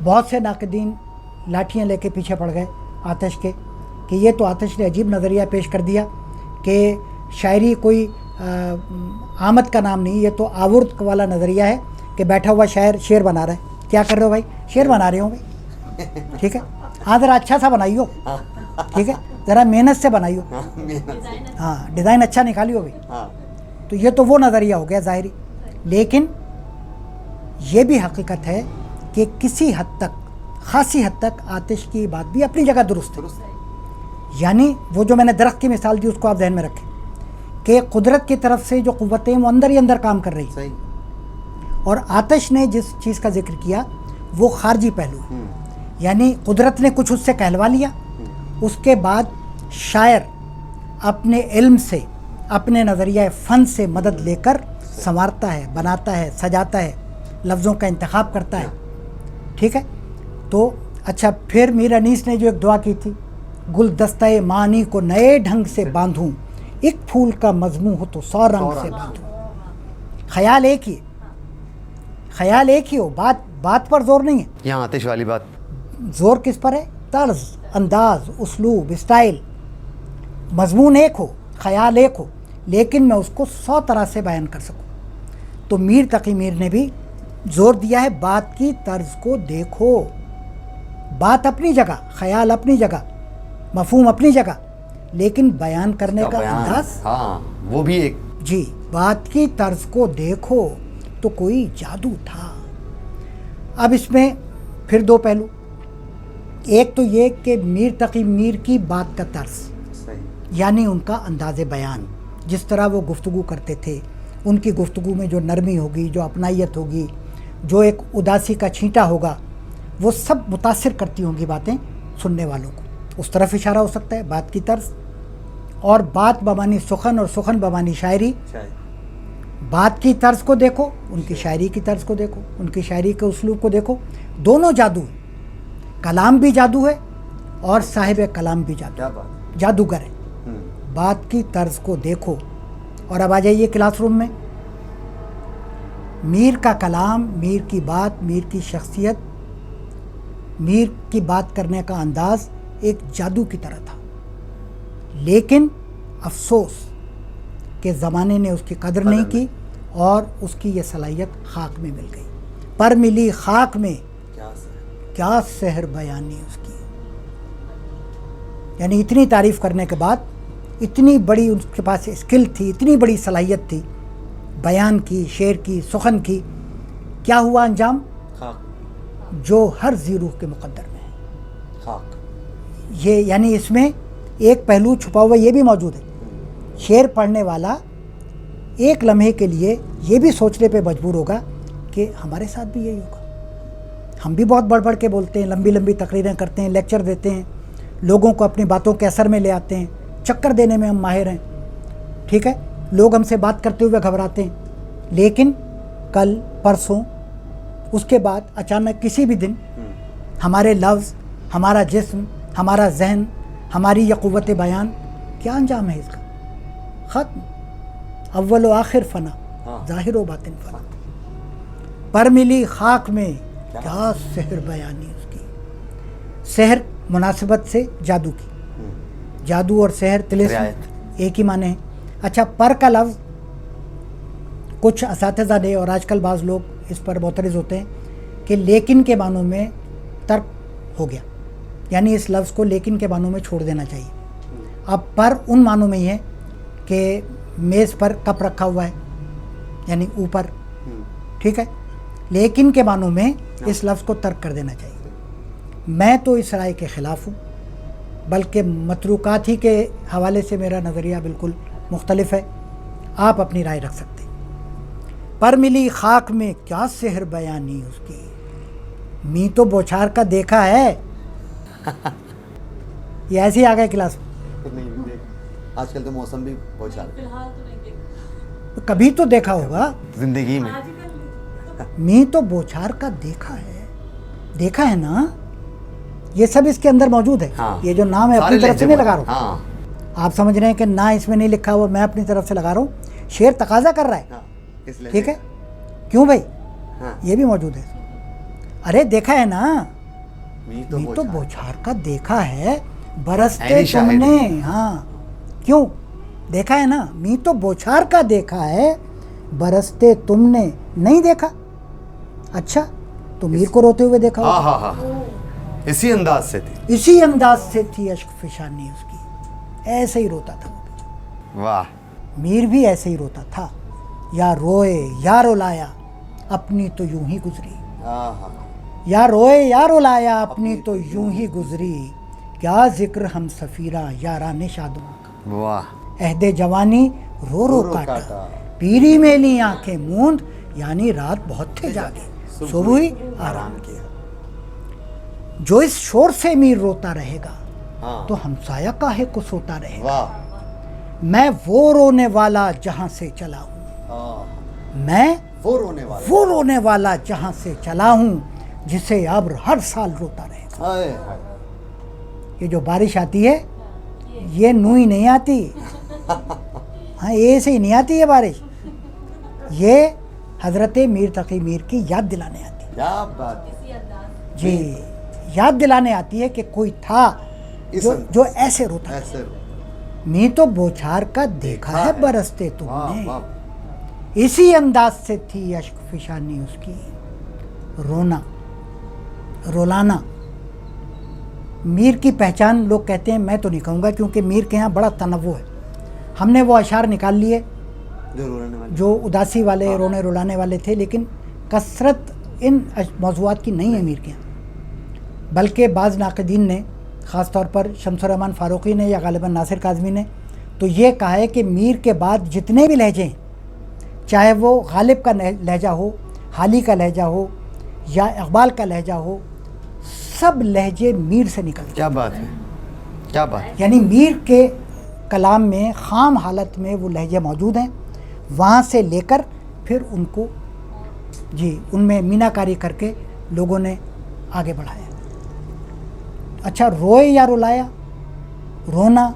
بہت سے ناقدین لاٹھیاں لے کے پیچھے پڑ گئے آتش کے کہ یہ تو آتش نے عجیب نظریہ پیش کر دیا کہ شاعری کوئی آمد کا نام نہیں, یہ تو آورت والا نظریہ ہے کہ بیٹھا ہوا شاعر شعر بنا رہا ہے. کیا کر رہے ہو بھائی؟ شعر بنا رہے ہو بھائی, ٹھیک ہے, ہاں ذرا اچھا سا بنائی ہو, ٹھیک ہے, ذرا محنت سے بنائی ہو, ہاں ڈیزائن اچھا نکالی ہو بھائی. تو یہ تو وہ نظریہ ہو گیا ظاہری. لیکن یہ بھی حقیقت ہے کہ کسی حد تک, خاصی حد تک آتش کی بات بھی اپنی جگہ درست ہے. یعنی وہ جو میں نے درخت کی مثال دی اس کو آپ ذہن میں رکھیں کہ قدرت کی طرف سے جو قوتیں وہ اندر ہی اندر کام کر رہی ہیں, اور آتش نے جس چیز کا ذکر کیا وہ خارجی پہلو ہے. یعنی قدرت نے کچھ اس سے کہلوا لیا, اس کے بعد شاعر اپنے علم سے, اپنے نظریہ فن سے مدد لے کر سنوارتا ہے, بناتا ہے, سجاتا ہے, لفظوں کا انتخاب کرتا ہے, ٹھیک ہے. تو اچھا, پھر میر انیس نے جو ایک دعا کی تھی, گلدستہ معنی کو نئے ڈھنگ سے باندھوں, ایک پھول کا مضمون ہو تو 100 رنگ سے باندھوں. خیال ایک ہی, خیال ایک ہی ہو, بات پر زور نہیں ہے. یہاں آتش والی بات زور کس پر ہے؟ طرز, انداز, اسلوب, اسٹائل. مضمون ایک ہو, خیال ایک ہو, لیکن میں اس کو 100 طرح سے بیان کر سکوں. تو میر تقی میر نے بھی زور دیا ہے بات کی طرز کو دیکھو. بات اپنی جگہ, خیال اپنی جگہ, مفہوم اپنی جگہ, لیکن بیان کرنے کا انداز, ہاں وہ بھی ایک. جی, بات کی طرز کو دیکھو تو کوئی جادو تھا. اب اس میں پھر دو پہلو. ایک تو یہ کہ میر تقی میر کی بات کا طرز, یعنی ان کا انداز بیان, جس طرح وہ گفتگو کرتے تھے, ان کی گفتگو میں جو نرمی ہوگی, جو اپنائیت ہوگی, جو ایک اداسی کا چھینٹا ہوگا, وہ سب متاثر کرتی ہوں گی باتیں سننے والوں کو. اس طرف اشارہ ہو سکتا ہے بات کی طرز. اور بات بمانی سخن اور سخن بمانی شاعری. بات کی طرز کو دیکھو, ان کی شاعری کی طرز کو دیکھو, ان کی شاعری کے اسلوب کو دیکھو. دونوں جادو ہیں, کلام بھی جادو ہے اور صاحب کلام بھی جادوگر ہے. بات کی طرز کو دیکھو. اور اب آ جائیے کلاس روم میں. میر کا کلام, میر کی بات, میر کی شخصیت, میر کی بات کرنے کا انداز ایک جادو کی طرح تھا. لیکن افسوس کہ زمانے نے اس کی قدر نہیں کی اور اس کی یہ صلاحیت خاک میں مل گئی. پر ملی خاک میں کیا سحر بیانی اس کی. یعنی اتنی تعریف کرنے کے بعد, اتنی بڑی اس کے پاس اسکل تھی, اتنی بڑی صلاحیت تھی بیان کی, شعر کی, سخن کی, کیا ہوا انجام؟ جو ہر ذی روح کے مقدر میں ہے. یہ یعنی اس میں ایک پہلو چھپا ہوا یہ بھی موجود ہے. شعر پڑھنے والا ایک لمحے کے لیے یہ بھی سوچنے پہ مجبور ہوگا کہ ہمارے ساتھ بھی یہی ہوگا. ہم بھی بہت بڑھ بڑھ کے بولتے ہیں, لمبی لمبی تقریریں کرتے ہیں, لیکچر دیتے ہیں, لوگوں کو اپنی باتوں کے اثر میں لے آتے ہیں, چکر دینے میں ہم ماہر ہیں, ٹھیک ہے, لوگ ہم سے بات کرتے ہوئے گھبراتے ہیں. لیکن کل, پرسوں, اس کے بعد اچانک کسی بھی دن ہمارے لفظ, ہمارا جسم, ہمارا ذہن, ہماری یہ قوت بیان, کیا انجام ہے اس کا؟ ختم. اول و آخر فنا, ظاہر و باطن فنا. پر ملی خاک میں کیا سحر بیانی اس کی. سحر مناسبت سے جادو کی, جادو اور سحر طلسم ایک ہی معنی ہیں. اچھا, پر کا لفظ کچھ اساتذہ نے, اور آج کل بعض لوگ اس پر معترض ہوتے ہیں کہ لیکن کے معنوں میں ترک ہو گیا, یعنی اس لفظ کو لیکن کے معنوں میں چھوڑ دینا چاہیے. اب پر ان معنوں میں ہی ہے کہ میز پر کپ رکھا ہوا ہے, یعنی اوپر, ٹھیک ہے. لیکن کے معنوں میں اس لفظ کو ترک کر دینا چاہیے. میں تو اس رائے کے خلاف ہوں, بلکہ متروکات ہی کے حوالے سے میرا نظریہ بالکل مختلف ہے. آپ اپنی رائے رکھ سکتے ہیں. پر ملی خاک میں کیا سحر بیانی اس کی, می تو بوچھار کا دیکھا ہے. یہ ایسے ہی آ گئے کلاس میں. آج کل تو موسم بھی بوچھار, کبھی تو دیکھا ہوگا زندگی میں. می تو بوچھار کا دیکھا ہے, دیکھا ہے نا. یہ سب اس کے اندر موجود ہے. یہ جو نام ہے اپنی طرف سے نہیں لگا رہا ہوں, آپ سمجھ رہے ہیں کہ نہ اس میں نہیں لکھا ہوا, میں اپنی طرف سے لگا رہا ہوں. شعر تقاضا کر رہا ہے, ہاں اس لیے ٹھیک ہے, کیوں بھائی ہاں یہ بھی موجود ہے. ارے دیکھا ہے نا, می تو بوچھار کا دیکھا ہے برستے ایری تم شاعری. نے, ہاں کیوں دیکھا ہے نا, می تو بوچھار کا دیکھا ہے برستے تم نے نہیں دیکھا. اچھا تو میر کو روتے ہوئے دیکھا ہاں ہوگا. ہاں ہاں اسی انداز سے تھی. اسی انداز سے تھی اشک فشانی اس کی, ایسے ہی روتا تھا وہ بھی. واہ. میر بھی ایسے ہی روتا تھا, یا روئے یا رلایا اپنی تو یوں ہی گزری, ہاں ہاں یا روئے یا رلایا اپنی تو یوں ہی گزری, کیا ذکر ہم سفیرہ یاران شادماں کا, واہ. عہد جوانی رو رو کاٹا, پیری میلی آنکھیں موند, یعنی رات بہت تھے جاگے صبح ہوئی آرام کیا. جو اس شور سے میر روتا رہے گا ہاں تو ہمسایہ کاہے کو سوتا رہے گا. واہ. میں وہ رونے والا جہاں سے چلا ہوں, ہاں میں وہ رونے والا. وہ رونے والا جہاں سے چلا ہوں, جسے ابر ہر سال روتا رہے گا. ہائے ہائے. یہ جو بارش آتی ہے یہ نوئی نہیں آتی, ہاں اے سے ہی نہیں آتی یہ بارش, یہ حضرت میر تقی میر کی یاد دلانے آتی ہے. کیا بات ہے. جی یاد دلانے آتی ہے کہ کوئی تھا جو ایسے روتا تھا. ایسے می تو بوچھار کا دیکھا ہے برستے تم واہ نے, واہ. اسی انداز سے تھی اشک فشانی اس کی, رونا رولانا. میر کی پہچان لوگ کہتے ہیں, میں تو نہیں کہوں گا کیونکہ میر کے یہاں بڑا تنوع ہے. ہم نے وہ اشعار نکال لیے جو اداسی والے رونے رلانے والے تھے, لیکن کثرت ان موضوعات کی نہیں ہے میر کے یہاں. بلکہ بعض ناقدین نے, خاص طور پر شمس الرحمن فاروقی نے یا غالباً ناصر کاظمی نے, تو یہ کہا ہے کہ میر کے بعد جتنے بھی لہجے ہیں, چاہے وہ غالب کا لہجہ ہو, حالی کا لہجہ ہو یا اقبال کا لہجہ ہو, سب لہجے میر سے نکلتے ہیں. کیا بات ہے, کیا بات. یعنی میر کے کلام میں خام حالت میں وہ لہجے موجود ہیں, وہاں سے لے کر پھر ان کو جی ان میں مینا کاری کر کے لوگوں نے آگے بڑھایا. اچھا روئے یا رلایا, رونا,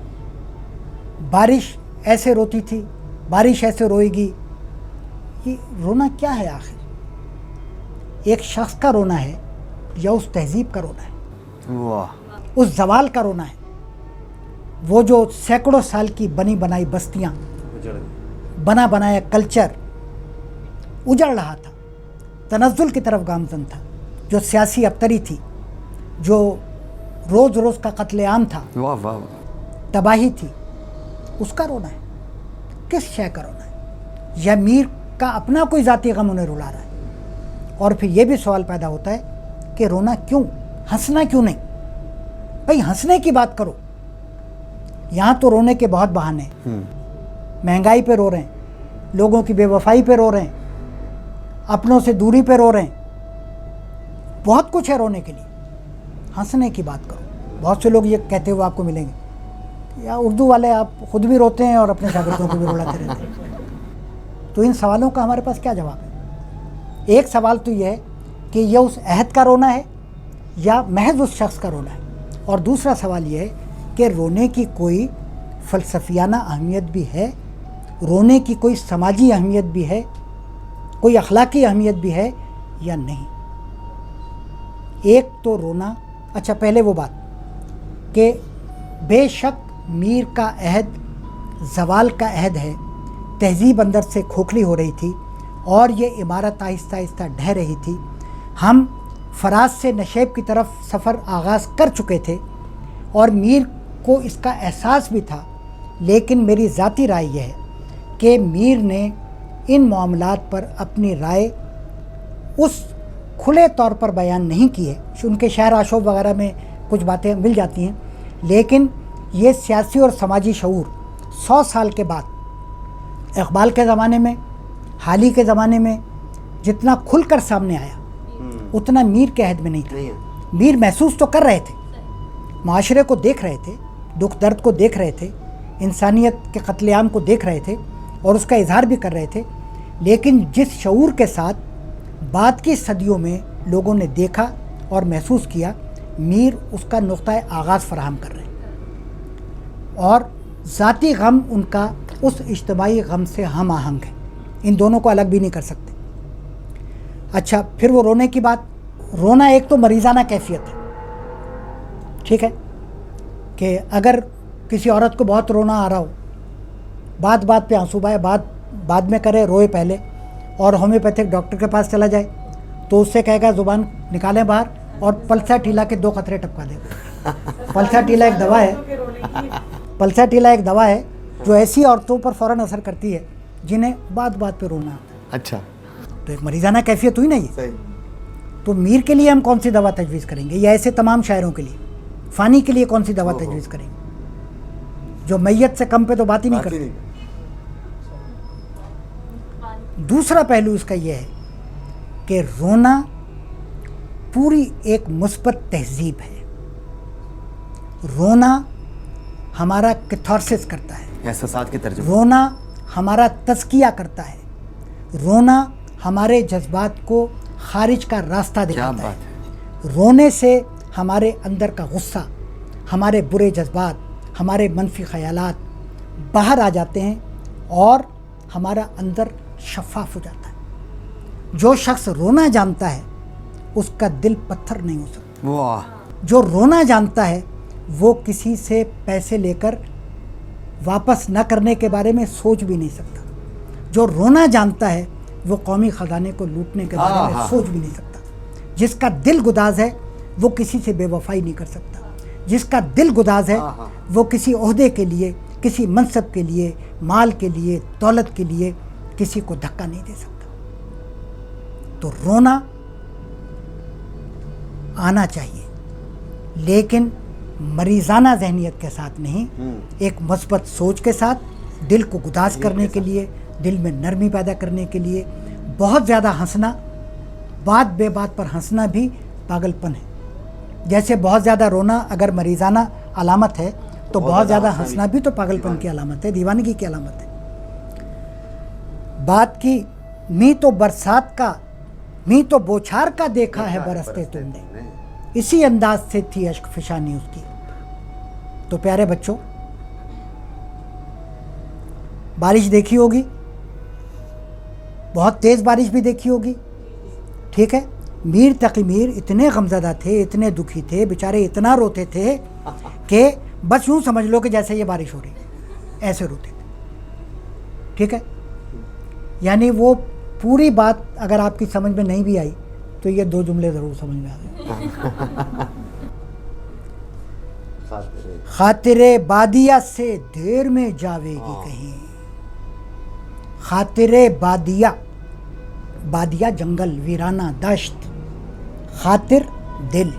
بارش ایسے روتی تھی, بارش ایسے روئے گی, یہ رونا کیا ہے آخر؟ ایک شخص کا رونا ہے یا اس تہذیب کا رونا ہے, واہ. اس زوال کا رونا ہے, وہ جو سینکڑوں سال کی بنی بنائی بستیاں, بنا بنایا کلچر اجڑ رہا تھا, تنزل کی طرف گامزن تھا, جو سیاسی ابتری تھی, جو روز روز کا قتل عام تھا, واہ واہ. تباہی تھی, اس کا رونا ہے. کس شے کا رونا ہے؟ یا میر کا اپنا کوئی ذاتی غم انہیں رلا رہا ہے؟ اور پھر یہ بھی سوال پیدا ہوتا ہے کہ رونا کیوں, ہنسنا کیوں نہیں؟ بھائی ہنسنے کی بات کرو, یہاں تو رونے کے بہت بہانے ہیں. مہنگائی پہ رو رہے ہیں, لوگوں کی بے وفائی پہ رو رہے ہیں, اپنوں سے دوری پہ رو رہے ہیں, بہت کچھ ہے رونے کے لیے. ہنسنے کی بات کرو. بہت سے لوگ یہ کہتے ہوئے آپ کو ملیں گے, یا اردو والے آپ خود بھی روتے ہیں اور اپنے شاگردوں کو بھی رلاتے رہتے ہیں. تو ان سوالوں کا ہمارے پاس کیا جواب ہے؟ ایک سوال تو یہ ہے کہ یہ اس عہد کا رونا ہے یا محض اس شخص کا رونا ہے, اور دوسرا سوال یہ ہے کہ رونے کی کوئی فلسفیانہ اہمیت بھی ہے, رونے کی کوئی سماجی اہمیت بھی ہے, کوئی اخلاقی اہمیت بھی ہے یا نہیں. ایک تو رونا, اچھا پہلے وہ بات کہ بے شک میر کا عہد زوال کا عہد ہے, تہذیب اندر سے کھوکھلی ہو رہی تھی اور یہ عمارت آہستہ آہستہ ڈھہ رہی تھی. ہم فراز سے نشیب کی طرف سفر آغاز کر چکے تھے اور میر کو اس کا احساس بھی تھا, لیکن میری ذاتی رائے یہ ہے کہ میر نے ان معاملات پر اپنی رائے اس کھلے طور پر بیان نہیں کی ہے. ان کے شعر آشوب وغیرہ میں کچھ باتیں مل جاتی ہیں, لیکن یہ سیاسی اور سماجی شعور 100 سال کے بعد اقبال کے زمانے میں, حالی کے زمانے میں جتنا کھل کر سامنے آیا اتنا میر کے عہد میں نہیں تھا. میر محسوس تو کر رہے تھے, معاشرے کو دیکھ رہے تھے, دکھ درد کو دیکھ رہے تھے, انسانیت کے قتل عام کو دیکھ رہے تھے اور اس کا اظہار بھی کر رہے تھے, لیکن جس شعور کے ساتھ بعد کی صدیوں میں لوگوں نے دیکھا اور محسوس کیا, میر اس کا نقطۂ آغاز فراہم کر رہے ہیں. اور ذاتی غم ان کا اس اجتماعی غم سے ہم آہنگ ہیں، ان دونوں کو الگ بھی نہیں کر سکتے۔ اچھا، پھر وہ رونے کی بات، رونا ایک تو مریضانہ کیفیت ہے، ٹھیک ہے، کہ اگر کسی عورت کو بہت رونا آ رہا ہو، بات بات پہ آنسو بہائے، بعد میں کرے، روئے پہلے، اور ہومیوپیتھک ڈاکٹر کے پاس چلا جائے تو اس سے کہے گا زبان نکالیں باہر اور پلسا ٹیلا کے 2 قطرے ٹپکا دے گا۔ پلسا ٹیلا ایک دوا ہے، پلسا ٹیلا ایک دوا ہے جو ایسی عورتوں پر فوراً اثر کرتی ہے جنہیں بات بات پہ رونا آتا ہے۔ اچھا، تو ایک مریضانہ کیفیت ہوئی نا یہ۔ صحیح۔ تو میر کے لیے ہم کون سی دوا تجویز کریں گے، یا ایسے تمام شاعروں کے لیے فانی کے لیے کون سی دوا تجویز کریں گے؟ جو میت سے کم پہ تو بات ہی نہیں کرتے۔ دوسرا پہلو اس کا یہ ہے کہ رونا پوری ایک مثبت تہذیب ہے۔ رونا ہمارا کیتھارسس کرتا ہے، احساسات کے ترجمے۔ رونا ہمارا تزکیہ کرتا ہے، رونا ہمارے جذبات کو خارج کا راستہ دکھاتا ہے۔ رونے سے ہمارے اندر کا غصہ، ہمارے برے جذبات، ہمارے منفی خیالات باہر آ جاتے ہیں اور ہمارا اندر شفاف ہو جاتا ہے۔ جو شخص رونا جانتا ہے اس کا دل پتھر نہیں ہو سکتا۔ واہ، جو رونا جانتا ہے وہ کسی سے پیسے لے کر واپس نہ کرنے کے بارے میں سوچ بھی نہیں سکتا۔ جو رونا جانتا ہے وہ قومی خزانے کو لوٹنے کے بارے میں سوچ بھی نہیں سکتا۔ جس کا دل گداز ہے وہ کسی سے بے وفائی نہیں کر سکتا۔ جس کا دل گداز ہے وہ کسی عہدے کے لیے، کسی منصب کے لیے، مال کے لیے، دولت کے لیے کسی کو دھکا نہیں دے سکتا۔ تو رونا آنا چاہیے، لیکن مریضانہ ذہنیت کے ساتھ نہیں، ایک مثبت سوچ کے ساتھ، دل کو گداز کرنے کے لیے، دل میں نرمی پیدا کرنے کے لیے۔ بہت زیادہ ہنسنا، بات بے بات پر ہنسنا بھی پاگل پن ہے۔ جیسے بہت زیادہ رونا اگر مریضانہ علامت ہے تو بہت زیادہ ہنسنا بھی تو پاگل پن کی علامت ہے، دیوانگی کی علامت ہے۔ بات کی می تو برسات کا، می تو بوچھار کا دیکھا ہے برستے تم نے، اسی انداز سے تھی اشک فشانی اس کی۔ تو پیارے بچوں، بارش دیکھی ہوگی، بہت تیز بارش بھی دیکھی ہوگی، ٹھیک ہے۔ میر تقی میر اتنے غمزدہ تھے، اتنے دکھی تھے بیچارے، اتنا روتے تھے کہ بس یوں سمجھ لو کہ جیسے یہ بارش ہو رہی ہے، ایسے روتے تھے، ٹھیک ہے۔ یعنی وہ پوری بات اگر آپ کی سمجھ میں نہیں بھی آئی تو یہ 2 جملے ضرور سمجھ میں آ گئے۔ خاطر بادیہ سے دیر میں جاوے گی کہیں، خاطر بادیہ، بادیہ جنگل، ویرانہ، دشت، خاطر دل،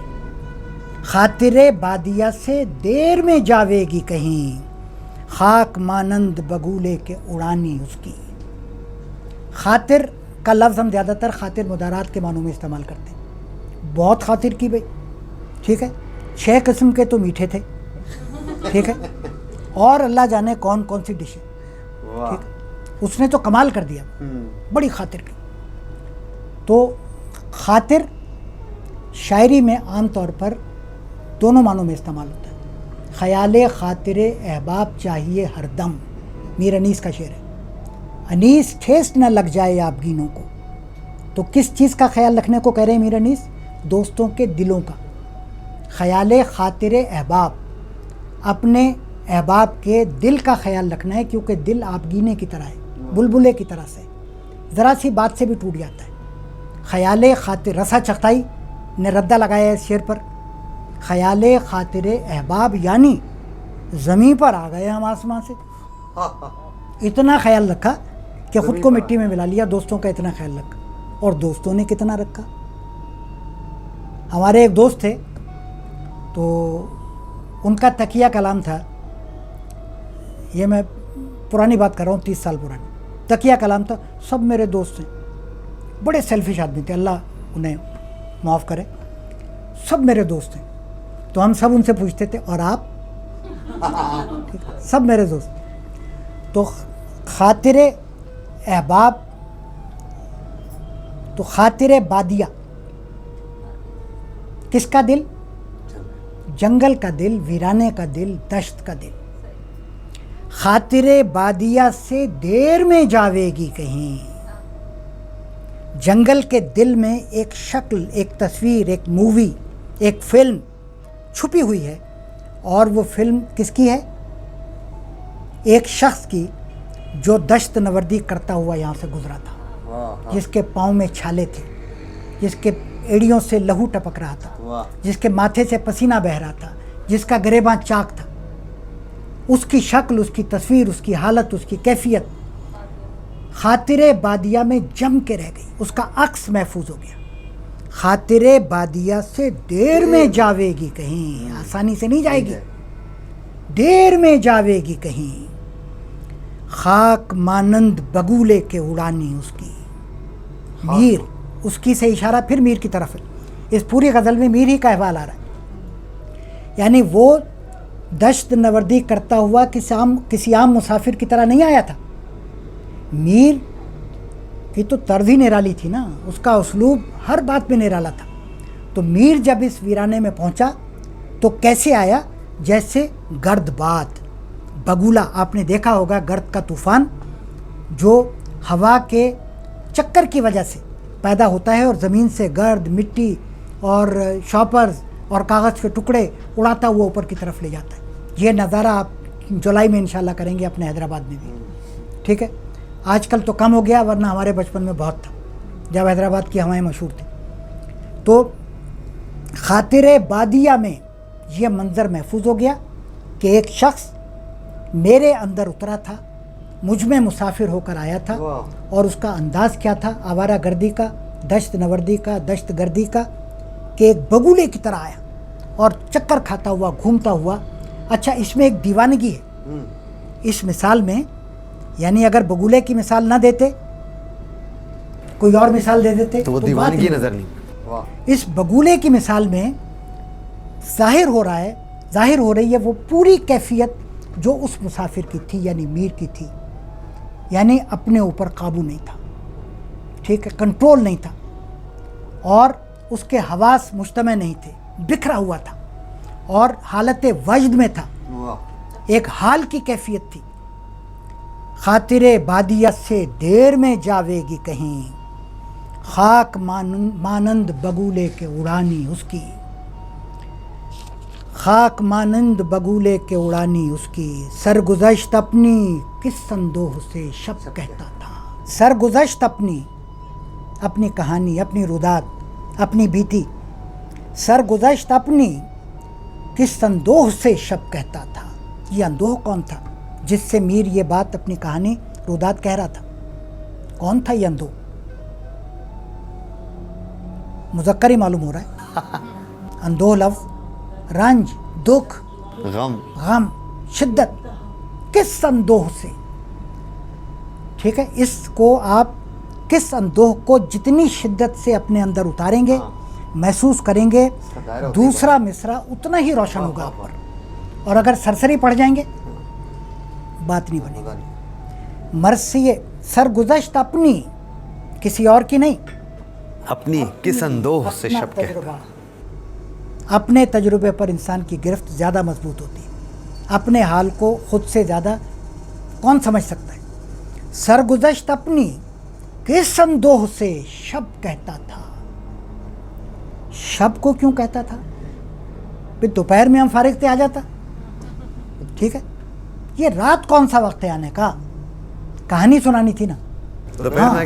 خاطر بادیہ سے دیر میں جاوے گی کہیں، خاک مانند بگولے کے اڑانی اس کی۔ خاطر کا لفظ ہم زیادہ تر خاطر مدارات کے معنوں میں استعمال کرتے ہیں۔ بہت خاطر کی بھائی، ٹھیک ہے، 6 قسم کے تو میٹھے تھے، ٹھیک ہے، اور اللہ جانے کون کون سی ڈش ہے، ٹھیک ہے، اس نے تو کمال کر دیا، بڑی خاطر کی۔ تو خاطر شاعری میں عام طور پر دونوں معنوں میں استعمال ہوتا ہے۔ خیال خاطر احباب چاہیے ہر دم، میر انیس کا شعر ہے۔ انیس ٹھیس نہ لگ جائے آبگینوں کو، تو کس چیز کا خیال رکھنے کو کہہ رہے ہیں میر انیس؟ دوستوں کے دلوں کا۔ خیال خاطر احباب، اپنے احباب کے دل کا خیال رکھنا ہے، کیونکہ دل آبگینے کی طرح ہے، بلبلے کی طرح سے، ذرا سی بات سے بھی ٹوٹ جاتا ہے۔ خیال خاطر، رسا چغتائی نے ردہ لگایا ہے اس شعر پر، خیال خاطر احباب یعنی زمین پر آ گئے ہم آسمان سے، اتنا خیال رکھا کہ خود کو مٹی میں ملا لیا، دوستوں کا اتنا خیال رکھا۔ اور دوستوں نے کتنا رکھا؟ ہمارے ایک دوست تھے، تو ان کا تکیہ کلام تھا، یہ میں پرانی بات کر رہا ہوں، 30 سال پرانی، تکیہ کلام تھا، سب میرے دوست ہیں، بڑے سیلفش آدمی تھے، اللہ انہیں معاف کرے، سب میرے دوست ہیں۔ تو ہم سب ان سے پوچھتے تھے اور آپ؟ سب میرے دوست۔ تو خاطر احباب، تو خاطر بادیہ، کس کا دل؟ جنگل کا دل، ویرانے کا دل، دشت کا دل۔ خاطر بادیہ سے دیر میں جاوے گی کہیں. جنگل کے دل میں ایک شکل، ایک تصویر، ایک مووی، ایک فلم چھپی ہوئی ہے، اور وہ فلم کس کی ہے؟ ایک شخص کی جو دشت نوردی کرتا ہوا یہاں سے گزرا تھا، جس کے پاؤں میں چھالے تھے، جس کے ایڑیوں سے لہو ٹپک رہا تھا، جس کے ماتھے سے پسینہ بہہ رہا تھا، جس کا گریباں چاک تھا. اس کی شکل، اس کی تصویر، اس کی حالت، اس کی کیفیت خاطر بادیہ میں جم کے رہ گئی. اس کا عکس محفوظ ہو گیا. خاطر بادیہ سے دیر میں جاوے گی کہیں، آسانی سے نہیں جائے گی، دیر میں جاوے گی کہیں. خاک مانند بگولے کے اڑانی اس کی. میر، اس کی سے اشارہ پھر میر کی طرف ہے. اس پوری غزل میں میر ہی کا احوال آ رہا ہے. یعنی وہ دشت نوردی کرتا ہوا کسی عام مسافر کی طرح نہیں آیا تھا. میر کی تو طرز ہی نرالی تھی نا، اس کا اسلوب ہر بات میں نرالا تھا. تو میر جب اس ویرانے میں پہنچا تو کیسے آیا؟ جیسے گرد باد. بگولا آپ نے دیکھا ہوگا، گرد کا طوفان جو ہوا کے چکر کی وجہ سے پیدا ہوتا ہے اور زمین سے گرد، مٹی اور شاپرز اور کاغذ کے ٹکڑے اڑاتا ہوا اوپر کی طرف لے جاتا ہے. یہ نظارہ آپ جولائی میں انشاءاللہ کریں گے اپنے حیدرآباد میں بھی. ٹھیک ہے، آج کل تو کم ہو گیا، ورنہ ہمارے بچپن میں بہت تھا جب حیدرآباد کی ہوائیں مشہور تھیں. تو خاطر بادیہ میں یہ منظر محفوظ ہو گیا کہ ایک شخص میرے اندر اترا تھا، مجھ میں مسافر ہو کر آیا تھا، اور اس کا انداز کیا تھا؟ آوارہ گردی کا، دشت نوردی کا، دشت گردی کا، کہ ایک بگولے کی طرح آیا اور چکر کھاتا ہوا، گھومتا ہوا. اچھا، اس میں ایک دیوانگی ہے اس مثال میں. یعنی اگر بگولے کی مثال نہ دیتے، کوئی اور مثال دے دیتے تو وہ دیوانگی نظر نہیں. اس بگولے کی مثال میں ظاہر ہو رہی ہے وہ پوری کیفیت جو اس مسافر کی تھی، یعنی میر کی تھی. یعنی اپنے اوپر قابو نہیں تھا، ٹھیک ہے، کنٹرول نہیں تھا، اور اس کے حواس مجتمع نہیں تھے، بکھرا ہوا تھا اور حالت وجد میں تھا، ایک حال کی کیفیت تھی. خاطر بادیہ سے دیر میں جاوے گی کہیں، خاک مانند بگولے کے اڑانی اس کی. خاک مانند بگولے کے اڑانی اس کی. سرگزشت اپنی کس اندوہ سے شب کہتا تھا. سرگزشت اپنی کہانی، اپنی رودات، اپنی بیتی. سرگزشت اپنی کس اندوہ سے شب کہتا تھا. یہ اندوہ کون تھا جس سے میر یہ بات، اپنی کہانی، رودات کہہ رہا تھا؟ کون تھا یہ اندوہ؟ مذکر ہی معلوم ہو رہا ہے. اندوہ لفظ رنج، دکھ، غم، شدت. کس اندوہ سے، ٹھیک ہے، اس کو آپ کس اندوہ کو جتنی شدت سے اپنے اندر اتاریں گے، محسوس کریں گے، دوسرا مصرع اتنا ہی روشن ہوگا آپ پر. اور اگر سرسری پڑ جائیں گے بات نہیں بنے گی. مرثیے سرگزشت اپنی، کسی اور کی نہیں، اپنی کس اندوہ سے شب کہتا. اپنے تجربے پر انسان کی گرفت زیادہ مضبوط ہوتی ہے. اپنے حال کو خود سے زیادہ کون سمجھ سکتا ہے؟ سرگزشت اپنی کس اندوہ سے شب کہتا تھا. شب کو کیوں کہتا تھا؟ پھر دوپہر میں ہم فارغ تھے، آ جاتا. ٹھیک ہے، یہ رات کون سا وقت ہے آنے کا؟ کہانی سنانی تھی نا.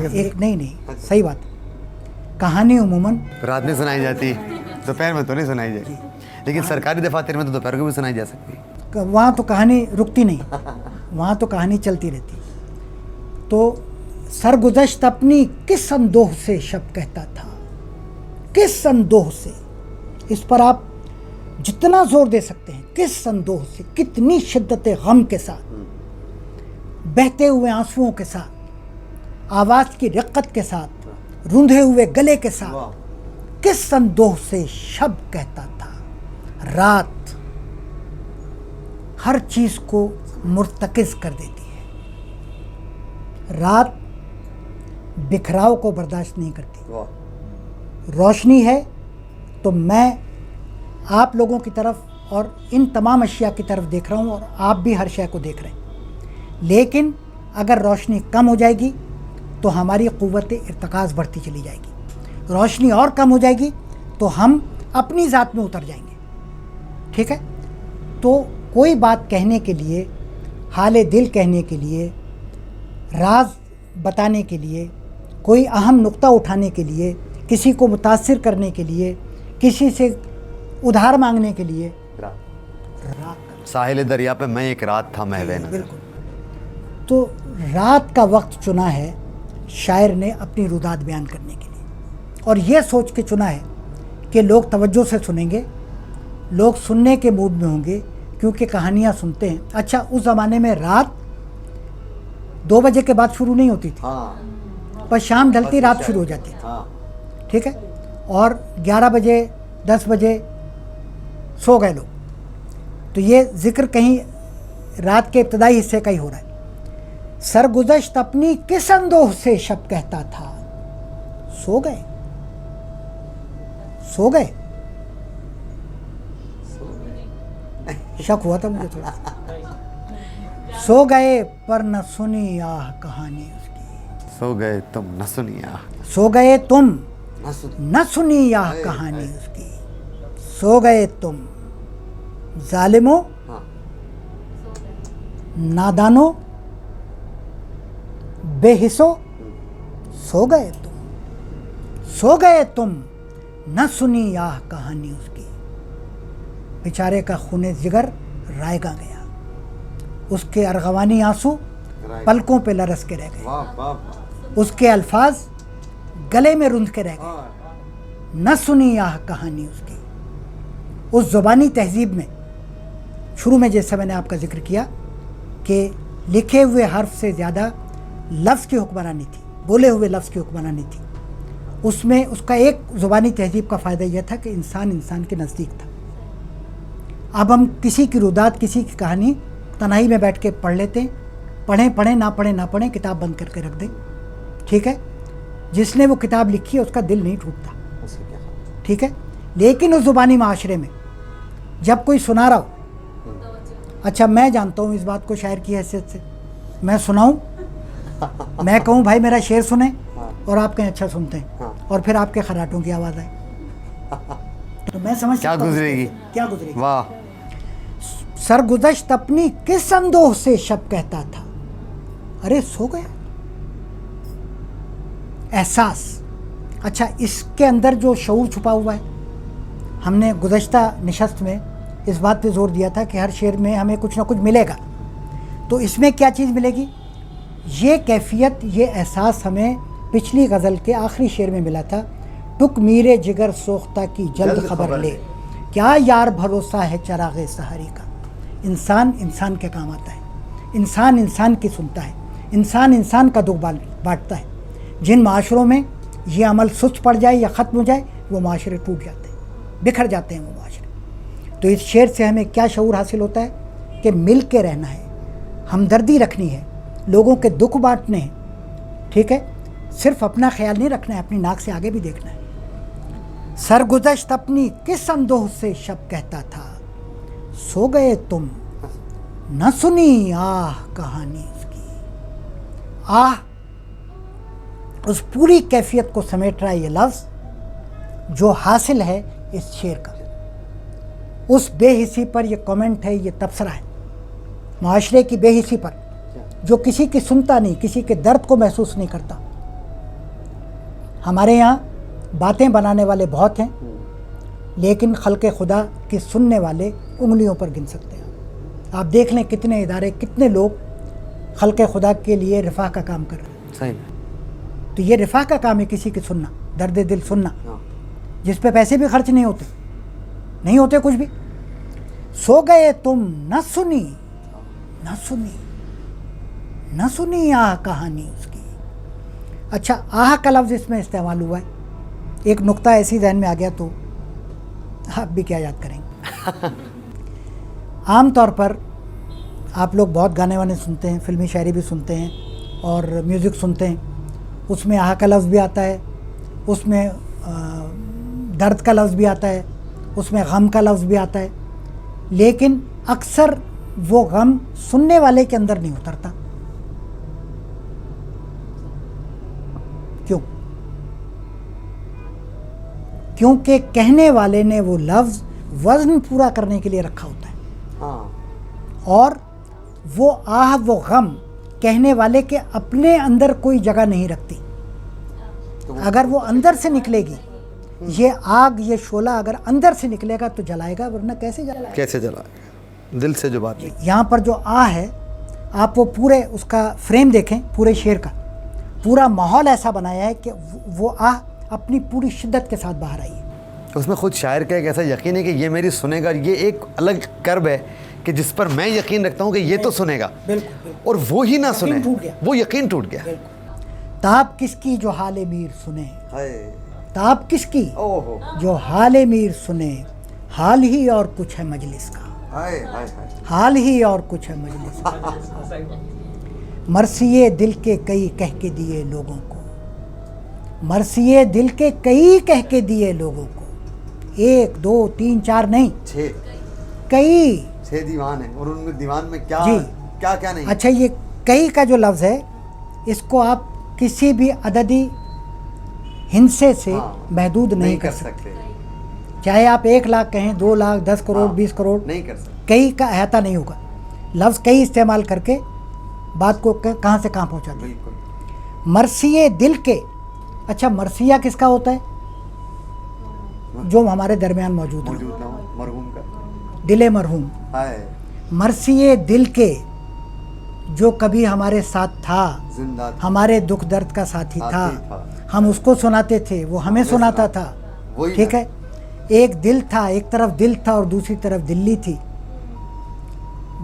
ایک نہیں، صحیح بات. کہانی عموماً رات میں سنائی جاتی، دوپہر میں تو نہیں سنائی جاتی. لیکن سرکاری دفاتر میں تو دوپہر کو بھی سنائی جا سکتی. وہاں تو کہانی رکتی نہیں، وہاں تو کہانی چلتی رہتی. تو سرگزشت اپنی کس اندوہ سے شب کہتا تھا. کس اندوہ سے، اس پر آپ جتنا زور دے سکتے ہیں. کس اندوہ سے، کتنی شدت غم کے ساتھ، بہتے ہوئے آنسوؤں کے ساتھ، آواز کی رقت کے ساتھ، روندھے ہوئے گلے کے ساتھ. کس اندوہ سے شب کہتا تھا. رات ہر چیز کو مرتکز کر دیتی ہے. رات بکھراؤ کو برداشت نہیں کرتی. روشنی ہے تو میں آپ لوگوں کی طرف اور ان تمام اشیاء کی طرف دیکھ رہا ہوں، اور آپ بھی ہر شے کو دیکھ رہے ہیں. لیکن اگر روشنی کم ہو جائے گی تو ہماری قوت ارتکاز بڑھتی چلی جائے گی، روشنی اور کم ہو جائے گی تو ہم اپنی ذات میں اتر جائیں گے، ٹھیک ہے؟ تو کوئی بات کہنے کے لیے، حال دل کہنے کے لیے، راز بتانے کے لیے، کوئی اہم نقطہ اٹھانے کے لیے، کسی کو متاثر کرنے کے لیے، کسی سے ادھار مانگنے کے لیے رات، ساحل دریا پہ میں ایک رات تھا محو نظر. بالکل. تو رات کا وقت چنا ہے شاعر نے اپنی روداد بیان کرنے کے لیے، اور یہ سوچ کے چنا ہے کہ لوگ توجہ سے سنیں گے، لوگ سننے کے موڈ میں ہوں گے کیونکہ کہانیاں سنتے ہیں. اچھا، اس زمانے میں رات 2 بجے کے بعد شروع نہیں ہوتی تھی، پر شام ڈھلتی رات شروع ہو جاتی تھی، ٹھیک ہے؟ اور 11 بجے 10 بجے سو گئے لوگ. تو یہ ذکر کہیں رات کے ابتدائی حصے کا ہی ہو رہا ہے. سرگزشت اپنی کس اندوہ سے شب کہتا تھا، سو گئے، سو گئے. شک ہوا تھا مجھے تھوڑا. سو گئے پر نہ سنی آہ کہانی اس کی، سو گئے تم نہ سنیا، سو گئے تم نہ سنی آہ کہانی اس کی. سو گئے تم ظالموں، نادانوں، بے حسو، سو گئے تم، سو گئے تم نہ سنی آہ کہانی اس کی. بیچارے کا خون جگر رائگاں گیا، اس کے ارغوانی آنسو پلکوں پہ لرس کے رہ گئے، اس کے الفاظ گلے میں رند کے رہ گئے. نہ سنی آہ کہانی اس کی. اس زبانی تہذیب میں شروع میں جیسا میں نے آپ کا ذکر کیا کہ لکھے ہوئے حرف سے زیادہ لفظ کی حکمرانی تھی، بولے ہوئے لفظ کی حکمرانی تھی. اس میں اس کا ایک زبانی تہذیب کا فائدہ یہ تھا کہ انسان انسان کے نزدیک تھا. اب ہم کسی کی روداد، کسی کی کہانی تنہائی میں بیٹھ کے پڑھ لیتے ہیں، پڑھیں نہ پڑھیں کتاب بند کر کے رکھ دیں، ٹھیک ہے؟ جس نے وہ کتاب لکھی ہے اس کا دل نہیں ٹوٹتا، ٹھیک ہے؟ لیکن اس زبانی معاشرے میں جب کوئی سنا رہا ہو، اچھا میں جانتا ہوں اس بات کو شاعر کی حیثیت سے، میں سناؤں، میں کہوں بھائی میرا شعر سنیں اور آپ کہیں اچھا سنتے ہیں اور پھر آپ کے خراٹوں کی آواز آئے تو میں سمجھ کیا گزرے گی، کیا گزرے گی. واہ. سرگزشت اپنی کس اندوہ سے شب کہتا تھا، ارے سو گیا. احساس، اچھا اس کے اندر جو شعور چھپا ہوا ہے، ہم نے گزشتہ نشست میں اس بات پہ زور دیا تھا کہ ہر شعر میں ہمیں کچھ نہ کچھ ملے گا. تو اس میں کیا چیز ملے گی؟ یہ کیفیت، یہ احساس ہمیں پچھلی غزل کے آخری شعر میں ملا تھا. ٹک میرے جگر سوختہ کی جلد خبر لے، کیا یار بھروسہ ہے چراغ سحری کا. انسان انسان کے کام آتا ہے، انسان انسان کی سنتا ہے، انسان انسان کا دکھ بانٹتا ہے. جن معاشروں میں یہ عمل سست پڑ جائے یا ختم ہو جائے وہ معاشرے ٹوٹ جاتے ہیں، بکھر جاتے ہیں وہ معاشرے. تو اس شعر سے ہمیں کیا شعور حاصل ہوتا ہے کہ مل کے رہنا ہے، ہمدردی رکھنی ہے، لوگوں کے دکھ بانٹنے ہیں، ٹھیک ہے؟ صرف اپنا خیال نہیں رکھنا ہے، اپنی ناک سے آگے بھی دیکھنا ہے. سرگزشت اپنی کس اندوہ سے شب کہتا تھا، سو گئے تم نہ سنی آہ کہانی اس کی. آہ اس پوری کیفیت کو سمیٹ رہا ہے یہ لفظ جو حاصل ہے اس شعر کا. اس بے حسی پر یہ کامنٹ ہے، یہ تبصرہ ہے معاشرے کی بے حسی پر، جو کسی کی سنتا نہیں، کسی کے درد کو محسوس نہیں کرتا. ہمارے یہاں باتیں بنانے والے بہت ہیں لیکن خلق خدا کی سننے والے انگلیوں پر گن سکتے ہیں. آپ دیکھ لیں کتنے ادارے، کتنے لوگ خلق خدا کے لیے رفاہ کا کام کر رہے ہیں. صحیح. تو یہ رفاہ کا کام ہے کسی کی سننا، درد دل سننا، جس پہ پیسے بھی خرچ نہیں ہوتے کچھ بھی. سو گئے تم نہ سنی، نہ سنی، نہ سنی آہ کہانی اس کی. اچھا آہ کا لفظ اس میں استعمال ہوا ہے. ایک نقطہ ایسی ذہن میں آ گیا تو آپ بھی کیا یاد کریں گے. عام طور پر آپ لوگ بہت گانے وانے سنتے ہیں، فلمی شاعری بھی سنتے ہیں اور میوزک سنتے ہیں. اس میں آہ کا لفظ بھی آتا ہے، اس میں درد کا لفظ بھی آتا ہے، اس میں غم کا لفظ بھی آتا ہے. لیکن اکثر وہ غم سننے والے کے اندر نہیں اترتا، کیوں؟ کیونکہ کہنے والے نے وہ لفظ وزن پورا کرنے کے لیے رکھا ہوتا ہے، ہاں، اور وہ آہ وہ غم کہنے والے کے اپنے اندر کوئی جگہ نہیں رکھتی. اگر وہ اندر سے نکلے گی، یہ آگ یہ شعلہ اگر اندر سے نکلے گا تو جلائے گا، ورنہ کیسے جلائے گا؟ کیسے جلائے؟ دل سے جو بات ہے. یہاں پر جو آہ ہے، آپ وہ پورے اس کا فریم دیکھیں، پورے شعر کا پورا ماحول ایسا بنایا ہے کہ وہ آہ اپنی پوری شدت کے ساتھ باہر آئی ہے. اس میں خود شاعر کا ایک ایسا یقین ہے کہ یہ میری سنے گا. یہ ایک الگ کرب ہے کہ جس پر میں یقین رکھتا ہوں کہ یہ تو سنے گا، بالکل، اور وہ ہی نہ سنے، ٹوٹ گیا. وہ یقین ٹوٹ گیا. تاب کس کی جو حال میر سنے، ہائے، تاب کس کی اوہ، جو حال میر سنے، حال ہی اور کچھ ہے مجلس کا، ہائے ہائے ہائے. حال ہی اور کچھ ہے مجلس کا. مرثیے دل کے کئی کہہ کے دیے لوگوں کو، مرثیے دل کے کئی کہہ کے دیے لوگوں کو، 1 2 3 4 نہیں، 6 کئی. دیوان ہیں، اور ان میں دیوان میں کیا جی. کیا نہیں. اچھا، یہ کئی کا جو لفظ ہے، اس کو آپ کسی بھی عددی ہندسے سے محدود نہیں کر سکتے. چاہے آپ 1 لاکھ کہیں، 2 لاکھ، 10 کروڑ، 20 کروڑ، نہیں کر سکتے. کئی کا احاطہ نہیں ہوگا. لفظ کئی استعمال کر کے بات کو کہاں سے کہاں پہنچا دیں. بالکل. مرثیے دل کے. اچھا، مرثیہ کس کا ہوتا ہے؟ جو ہمارے درمیان موجود ہے، نہ ہو مرحوم کا. دل مرحوم. ہائے، مرثیے دل کے جو کبھی ہمارے ساتھ تھا، زندہ تھا، ہمارے دکھ درد کا ساتھی تھا، ساتھی تھا. ہم اس کو سناتے تھے، وہ ہمیں سناتا تھا. وہی ٹھیک ہے. ایک دل تھا، ایک طرف دل تھا اور دوسری طرف دلی تھی.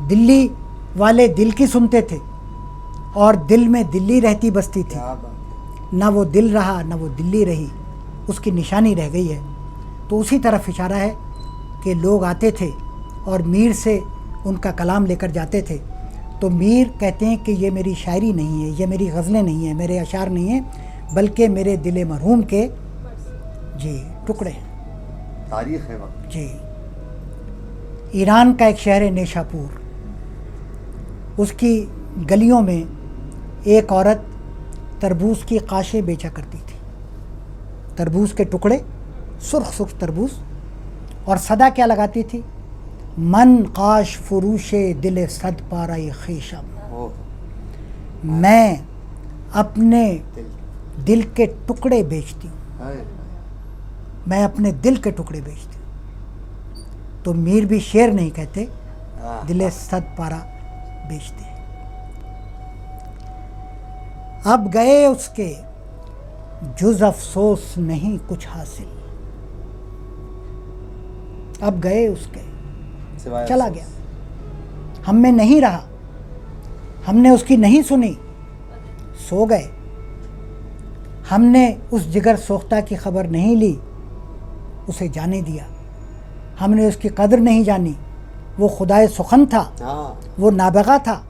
دلی والے دل کی سنتے تھے اور دل میں دلی رہتی بستی تھی. کیا بات ہے. نہ وہ دل رہا نہ وہ دلی رہی، اس کی نشانی رہ گئی ہے. تو اسی طرف اشارہ ہے کہ لوگ آتے تھے اور میر سے ان کا کلام لے کر جاتے تھے. تو میر کہتے ہیں کہ یہ میری شاعری نہیں ہے، یہ میری غزلیں نہیں ہیں، میرے اشعار نہیں ہیں، بلکہ میرے دل مرحوم کے ٹکڑے ہیں. تاریخ ہے وقت. جی. ایران کا ایک شہر ہے نیشا پور، اس کی گلیوں میں ایک عورت تربوز کی قاشیں بیچا کرتی تھی. تربوز کے ٹکڑے، سرخ سرخ تربوز، اور صدا کیا لگاتی تھی؟ من قاش فروش دل صد پارہ خویشم. میں اپنے دل کے ٹکڑے بیچتی ہوں، میں اپنے دل کے ٹکڑے بیچتی ہوں. تو میر بھی شعر نہیں کہتے، دل صد پارہ بیچتے ہیں. اب گئے اس کے جز افسوس نہیں کچھ حاصل. اب گئے اس کے، چلا گیا، ہم میں نہیں رہا، ہم نے اس کی نہیں سنی، سو گئے. ہم نے اس جگر سوختہ کی خبر نہیں لی، اسے جانے دیا. ہم نے اس کی قدر نہیں جانی. وہ خدائے سخن تھا، وہ نابغہ تھا،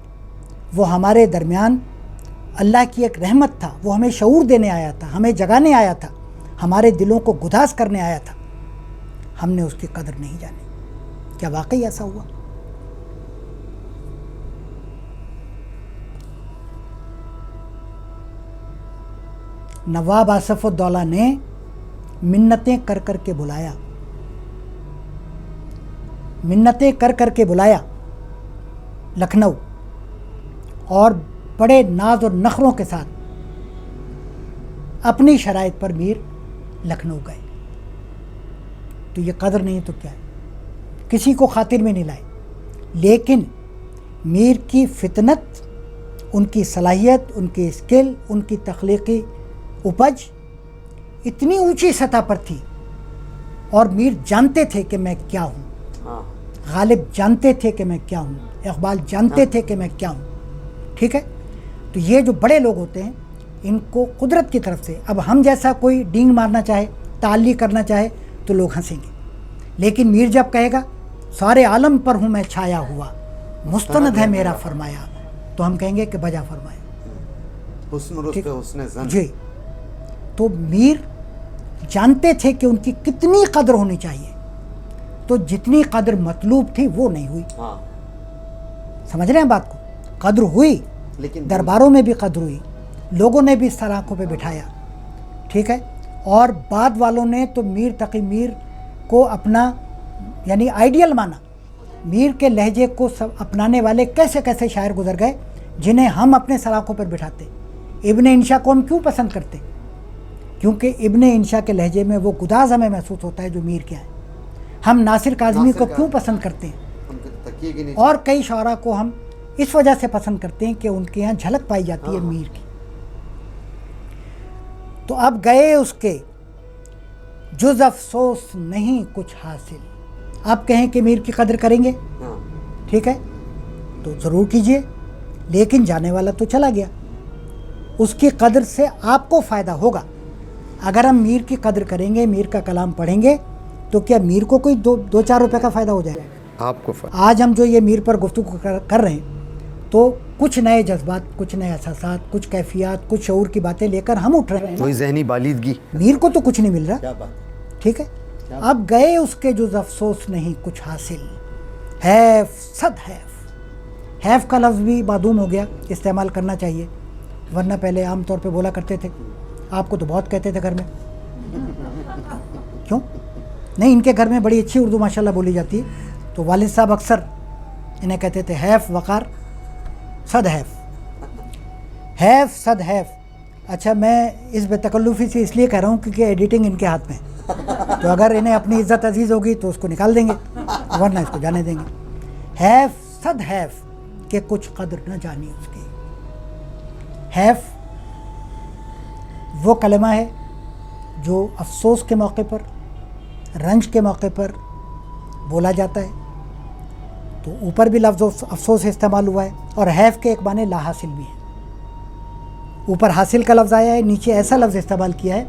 وہ ہمارے درمیان اللہ کی ایک رحمت تھا. وہ ہمیں شعور دینے آیا تھا، ہمیں جگانے آیا تھا، ہمارے دلوں کو گداز کرنے آیا تھا. ہم نے اس کی قدر نہیں جانی. کیا واقعی ایسا ہوا؟ نواب آصف الدولہ نے منتیں کر کر کے بلایا، منتیں کر کر کے بلایا لکھنؤ، اور بڑے ناز اور نخروں کے ساتھ اپنی شرائط پر میر لکھنؤ گئے. تو یہ قدر نہیں تو کیا ہے؟ کسی کو خاطر میں نہیں لائے. لیکن میر کی فطنت، ان کی صلاحیت، ان کی اسکل، ان کی تخلیقی اپج اتنی اونچی سطح پر تھی، اور میر جانتے تھے کہ میں کیا ہوں، غالب جانتے تھے کہ میں کیا ہوں، اقبال جانتے تھے کہ میں کیا ہوں. ٹھیک ہے. تو یہ جو بڑے لوگ ہوتے ہیں، ان کو قدرت کی طرف سے، اب ہم جیسا کوئی ڈینگ مارنا چاہے، تعلی کرنا چاہے تو لوگ ہنسیں گے. لیکن میر جب کہے گا سارے عالم پر ہوں میں چھایا ہوا، مستند ہے میرا فرمایا، تو ہم کہیں گے کہ بجا فرمایا. حسن زن. جی. تو میر جانتے تھے کہ ان کی کتنی قدر ہونی چاہیے، تو جتنی قدر مطلوب تھی وہ نہیں ہوئی. سمجھ رہے ہیں بات کو؟ قدر ہوئی، لیکن درباروں میں بھی قدر ہوئی، لوگوں نے بھی سر آنکھوں پہ بٹھایا، ٹھیک ہے. اور بعد والوں نے تو میر تقی میر کو اپنا یعنی آئیڈیل مانا. میر کے لہجے کو اپنانے والے کیسے کیسے شاعر گزر گئے جنہیں ہم اپنے سراخوں پر بٹھاتے. ابن انشا کو ہم کیوں پسند کرتے؟ کیونکہ ابن انشا کے لہجے میں وہ گداز ہمیں محسوس ہوتا ہے جو میر کیا ہے. ہم ناصر کاظمی کو کیوں پسند کرتے ہیں؟ اور کئی شعراء کو ہم اس وجہ سے پسند کرتے ہیں کہ ان کے یہاں جھلک پائی جاتی ہے میر کی. تو اب گئے اس کے جز افسوس نہیں کچھ حاصل. آپ کہیں کہ میر کی قدر کریں گے، ٹھیک ہے تو ضرور کیجئے، لیکن جانے والا تو چلا گیا. اس کی قدر سے آپ کو فائدہ ہوگا. اگر ہم میر کی قدر کریں گے، میر کا کلام پڑھیں گے، تو کیا میر کو کوئی دو چار روپے کا فائدہ ہو جائے گا؟ آپ کو آج ہم جو یہ میر پر گفتگو کر رہے ہیں تو کچھ نئے جذبات، کچھ نئے احساسات، کچھ کیفیات، کچھ شعور کی باتیں لے کر ہم اٹھ رہے ہیں. وہی ذہنی بالیدگی. میر کو تو کچھ نہیں مل رہا، ٹھیک ہے. اب گئے اس کے جز افسوس نہیں کچھ حاصل. حیف صد حیف. حیف کا لفظ بھی معدوم ہو گیا، استعمال کرنا چاہیے، ورنہ پہلے عام طور پہ بولا کرتے تھے. آپ کو تو بہت کہتے تھے گھر میں. کیوں نہیں؟ ان کے گھر میں بڑی اچھی اردو ماشاءاللہ بولی جاتی ہے. تو والد صاحب اکثر انہیں کہتے تھے حیف وقار صد حیف. حیف صد حیف. اچھا میں اس بے تکلفی سے اس لیے کہہ رہا ہوں کیونکہ ایڈیٹنگ ان کے ہاتھ میں ہے، تو اگر انہیں اپنی عزت عزیز ہوگی تو اس کو نکال دیں گے، ورنہ اس کو جانے دیں گے. حیف صد حیف کہ کچھ قدر نہ جانی اس کی. حیف وہ کلمہ ہے جو افسوس کے موقع پر، رنج کے موقع پر بولا جاتا ہے. تو اوپر بھی لفظ افسوس استعمال ہوا ہے، اور حیف کے ایک معنی لا حاصل بھی ہے. اوپر حاصل کا لفظ آیا ہے، نیچے ایسا لفظ استعمال کیا ہے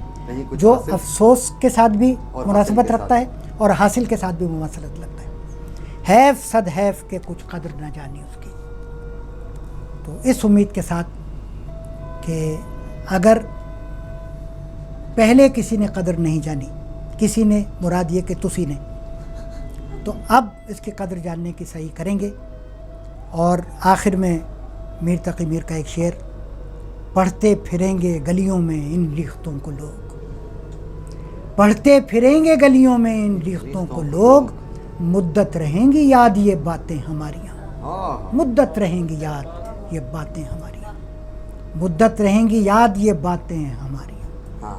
جو افسوس کے ساتھ بھی مناسبت رکھتا ہے اور حاصل کے ساتھ بھی مماثلت لگتا ہے. حیف صد حیف کہ کچھ قدر نہ جانی اس کی. تو اس امید کے ساتھ کہ اگر پہلے کسی نے قدر نہیں جانی، کسی نے مراد یہ کہ تسی نے، تو اب اس کی قدر جاننے کی صحیح کریں گے. اور آخر میں میر تقی میر کا ایک شعر: پڑھتے پھریں گے گلیوں میں ان ریختوں کو لوگ، پڑھتے پھریں گے گلیوں میں ان ریختوں کو لوگ، مدت رہیں گی یاد یہ باتیں ہماریاں، مدت رہیں گی یاد یہ باتیں ہماریاں، مدت رہیں گی یاد یہ باتیں ہماریاں.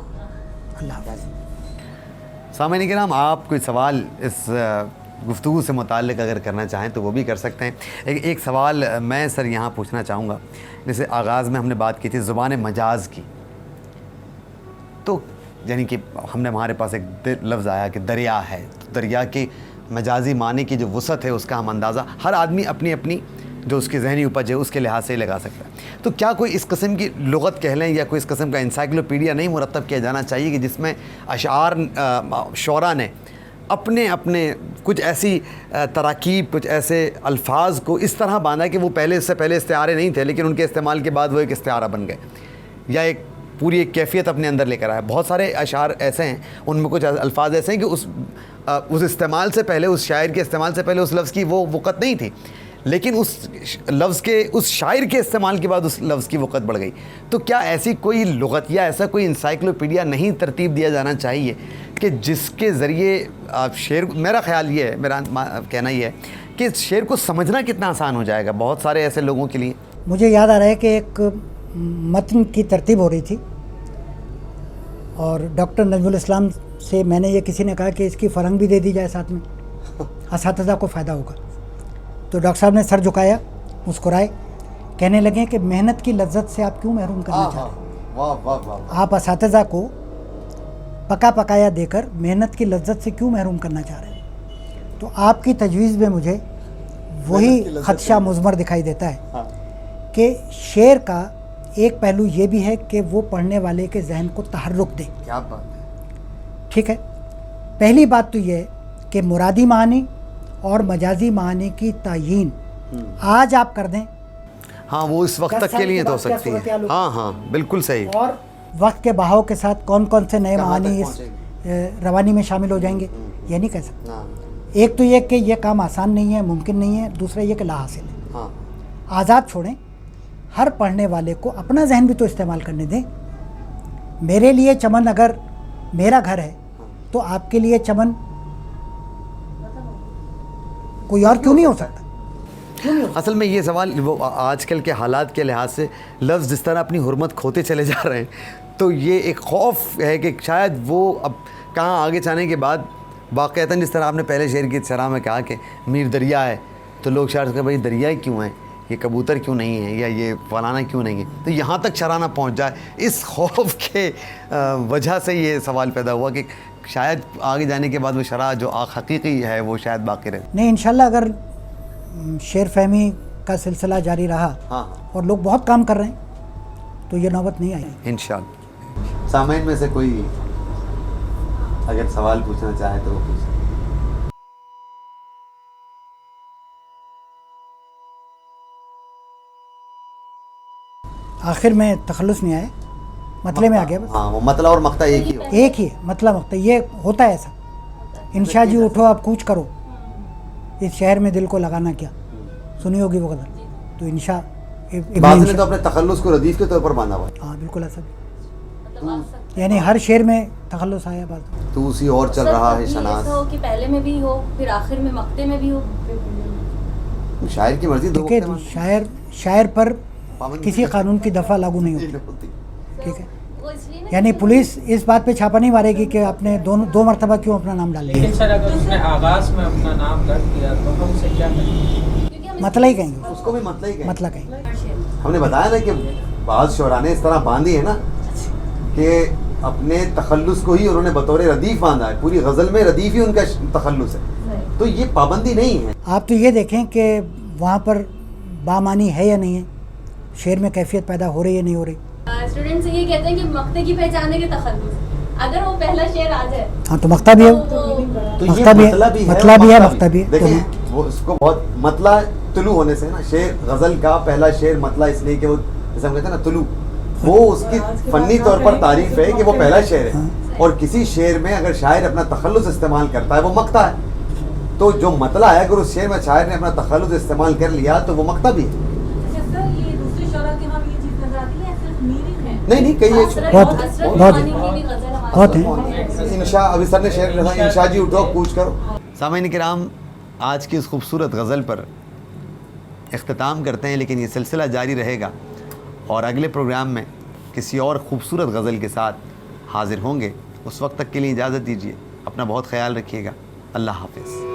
اللہ حافظ. سامعین کرام، آپ کوئی سوال اس گفتگو سے متعلق اگر کرنا چاہیں تو وہ بھی کر سکتے ہیں. ایک سوال میں سر یہاں پوچھنا چاہوں گا. جیسے آغاز میں ہم نے بات کی تھی زبان مجاز کی، تو یعنی کہ ہم نے ہمارے پاس ایک لفظ آیا کہ دریا ہے. تو دریا کے مجازی معنی کی جو وسعت ہے اس کا ہم اندازہ ہر آدمی اپنی اپنی جو اس کی ذہنی اپج ہے اس کے لحاظ سے لگا سکتا ہے. تو کیا کوئی اس قسم کی لغت کہہ لیں یا کوئی اس قسم کا انسائکلوپیڈیا نہیں مرتب کیا جانا چاہیے کہ جس میں اشعار شعراء نے اپنے کچھ ایسی تراکیب، کچھ ایسے الفاظ کو اس طرح باندھا کہ وہ اس سے پہلے استعارے نہیں تھے لیکن ان کے استعمال کے بعد وہ ایک استعارہ بن گئے، یا ایک پوری ایک کیفیت اپنے اندر لے کر آیا. بہت سارے اشعار ایسے ہیں، ان میں کچھ الفاظ ایسے ہیں کہ اس استعمال سے پہلے، اس شاعر کے استعمال سے پہلے اس لفظ کی وہ وقت نہیں تھی، لیکن اس لفظ کے، اس شاعر کے استعمال کے بعد اس لفظ کی وقت بڑھ گئی. تو کیا ایسی کوئی لغت یا ایسا کوئی انسائکلوپیڈیا نہیں ترتیب دیا جانا چاہیے کہ جس کے ذریعے شعر، میرا خیال یہ ہے، میرا کہنا یہ ہے کہ شعر کو سمجھنا کتنا آسان ہو جائے گا بہت سارے ایسے لوگوں کے لیے. مجھے یاد آ رہا ہے کہ ایک متن کی ترتیب ہو رہی تھی اور ڈاکٹر نجم الاسلام سے میں نے یہ کسی نے کہا کہ اس کی فرنگ بھی دے دی جائے ساتھ میں، اساتذہ کو فائدہ ہوگا. تو ڈاکٹر صاحب نے سر جھکایا، مسکرائے، کہنے لگے کہ محنت کی لذت سے آپ کیوں محروم کرنا چاہ رہے ہیں؟ آپ اساتذہ کو پکا پکایا دے کر محنت کی لذت سے کیوں محروم کرنا چاہ رہے ہیں؟ تو آپ کی تجویز میں مجھے وہی خدشہ مضمر دکھائی دیتا ہے کہ شعر کا ایک پہلو یہ بھی ہے کہ وہ پڑھنے والے کے ذہن کو تحرک دے. کیا بات ہے. ٹھیک ہے، پہلی بات تو یہ ہے کہ مرادی معنی اور مجازی معنی کی تعیین آج آپ کر دیں. ہاں، وہ اس وقت تک کے لیے تو ہو سکتی ہے. ہاں بالکل صحیح. اور وقت کے بہاؤ کے ساتھ کون کون سے نئے معانی اس روانی میں شامل ہو جائیں گے یہ نہیں کہہ سکتے. ایک تو یہ کہ یہ کام آسان نہیں ہے، ممکن نہیں ہے. دوسرا یہ کہ لا حاصل ہے. آزاد چھوڑیں، ہر پڑھنے والے کو اپنا ذہن بھی تو استعمال کرنے دیں. میرے لیے چمن اگر میرا گھر ہے تو آپ کے لیے چمن کوئی اور کیوں نہیں ہو سکتا؟ اصل میں یہ سوال وہ آج کل کے حالات کے لحاظ سے لفظ جس طرح اپنی حرمت کھوتے چلے جا رہے ہیں تو یہ ایک خوف ہے کہ شاید وہ اب کہاں آگے جانے کے بعد واقعتاً جس طرح آپ نے پہلے شعر کی شرح میں کہا کہ میر دریا ہے تو لوگ شاید کہتے ہیں بھائی دریا ہی کیوں ہیں، یہ کبوتر کیوں نہیں ہے یا یہ فلانا کیوں نہیں ہے، تو یہاں تک شرح نہ پہنچ جائے. اس خوف کے وجہ سے یہ سوال پیدا ہوا کہ شاید آگے جانے کے بعد وہ شرح جو حقیقی ہے وہ شاید باقی رہے. نہیں، انشاءاللہ اگر شعر فہمی کا سلسلہ جاری رہا ہاں اور لوگ بہت کام کر رہے ہیں تو یہ نوبت نہیں آئی. انشاءاللہ. سامعین میں سے کوئی اگر سوال پوچھنا چاہے تو وہ پوچھیں. آخر میں تخلص نہیں آیا، مطلع میں آ گیا بس. ہاں وہ مطلع اور مقطع ایک ہی ہو. ایک ہی ہے مطلب مقطع. یہ ہوتا ہے ایسا. انشاء جی اٹھو آپ کوچ کرو، اس شہر میں دل کو لگانا کیا، سنی ہوگی وہ غزل. تو انشاء بعض نے تو اپنے تخلص کو ردیف کے طور پر باندھا ہوا ہے. ہاں بالکل ایسا بھی، یعنی ہر شعر میں تخلص آیا بعض. تو اسی اور چل رہا ہے شناس. ایسا ہو کہ پہلے میں بھی ہو پھر آخر میں مقطع میں بھی ہو. شاعر کی مرضی دو ٹھیک ہے، شاعر پر کسی قانون کی دفعہ لاگو نہیں ہوتی. ٹھیک ہے، وہ اس لیے نا یعنی پولیس اس بات پہ چھاپا نہیں مارے گی کہ آپ نے دو مرتبہ کیوں اپنا نام ڈال لیکن دیا. سر اگر اس نے آغاز میں اپنا نام کر دیا تو ہم اسے کیا کریں؟ کیونکہ ہم مطلع ہی کہیں گے، اس کو بھی مطلع ہی کہیں. مطلع کہیں گے. ہم نے بتایا نا کہ بعض شعراء نے اس طرح باندھی ہے نا کہ اپنے تخلص کو ہی انہوں نے بطور ردیف باندھا ہے. پوری غزل میں ردیف ہی ان کا تخلص ہے. تو یہ پابندی نہیں ہے. آپ تو یہ دیکھیں کہ وہاں پر بامانی ہے یا نہیں ہے، شعر میں کیفیت پیدا ہو رہی ہے نہیں ہو رہی. اسٹوڈنٹس یہ کہتے ہیں کہ مقطع کی پہچان ہے کہ تخلص. اگر وہ پہلا شعر آ جائے ہاں تو مقطع بھی ہے، تو مقطع بھی ہے، مطلع بھی ہے، مقطع بھی ہے. دیکھیں وہ اس کو بہت مطلع طلوع ہونے سے نا شعر غزل کا پہلا شعر مطلع اس لیے کہ وہ جیسے ہم کہتے ہیں نا طلوع، وہ اس کی فنی طور پر تعریف ہے کہ وہ پہلا شعر ہے. اور کسی شعر میں اگر شاعر اپنا تخلص استعمال کرتا ہے وہ مقطع ہے. تو جو مطلع ہے اگر اس شعر میں شاعر نے اپنا تخلص استعمال کر لیا تو وہ مقطع بھی ہے. نہیں کئی بہت ہیں. انشاء ابھی سر نے شعر لکھا انشاء جی اٹھو کوچ کرو. سامعین کرام، آج کی اس خوبصورت غزل پر اختتام کرتے ہیں، لیکن یہ سلسلہ جاری رہے گا اور اگلے پروگرام میں کسی اور خوبصورت غزل کے ساتھ حاضر ہوں گے. اس وقت تک کے لیے اجازت دیجیے. اپنا بہت خیال رکھیے گا. اللہ حافظ.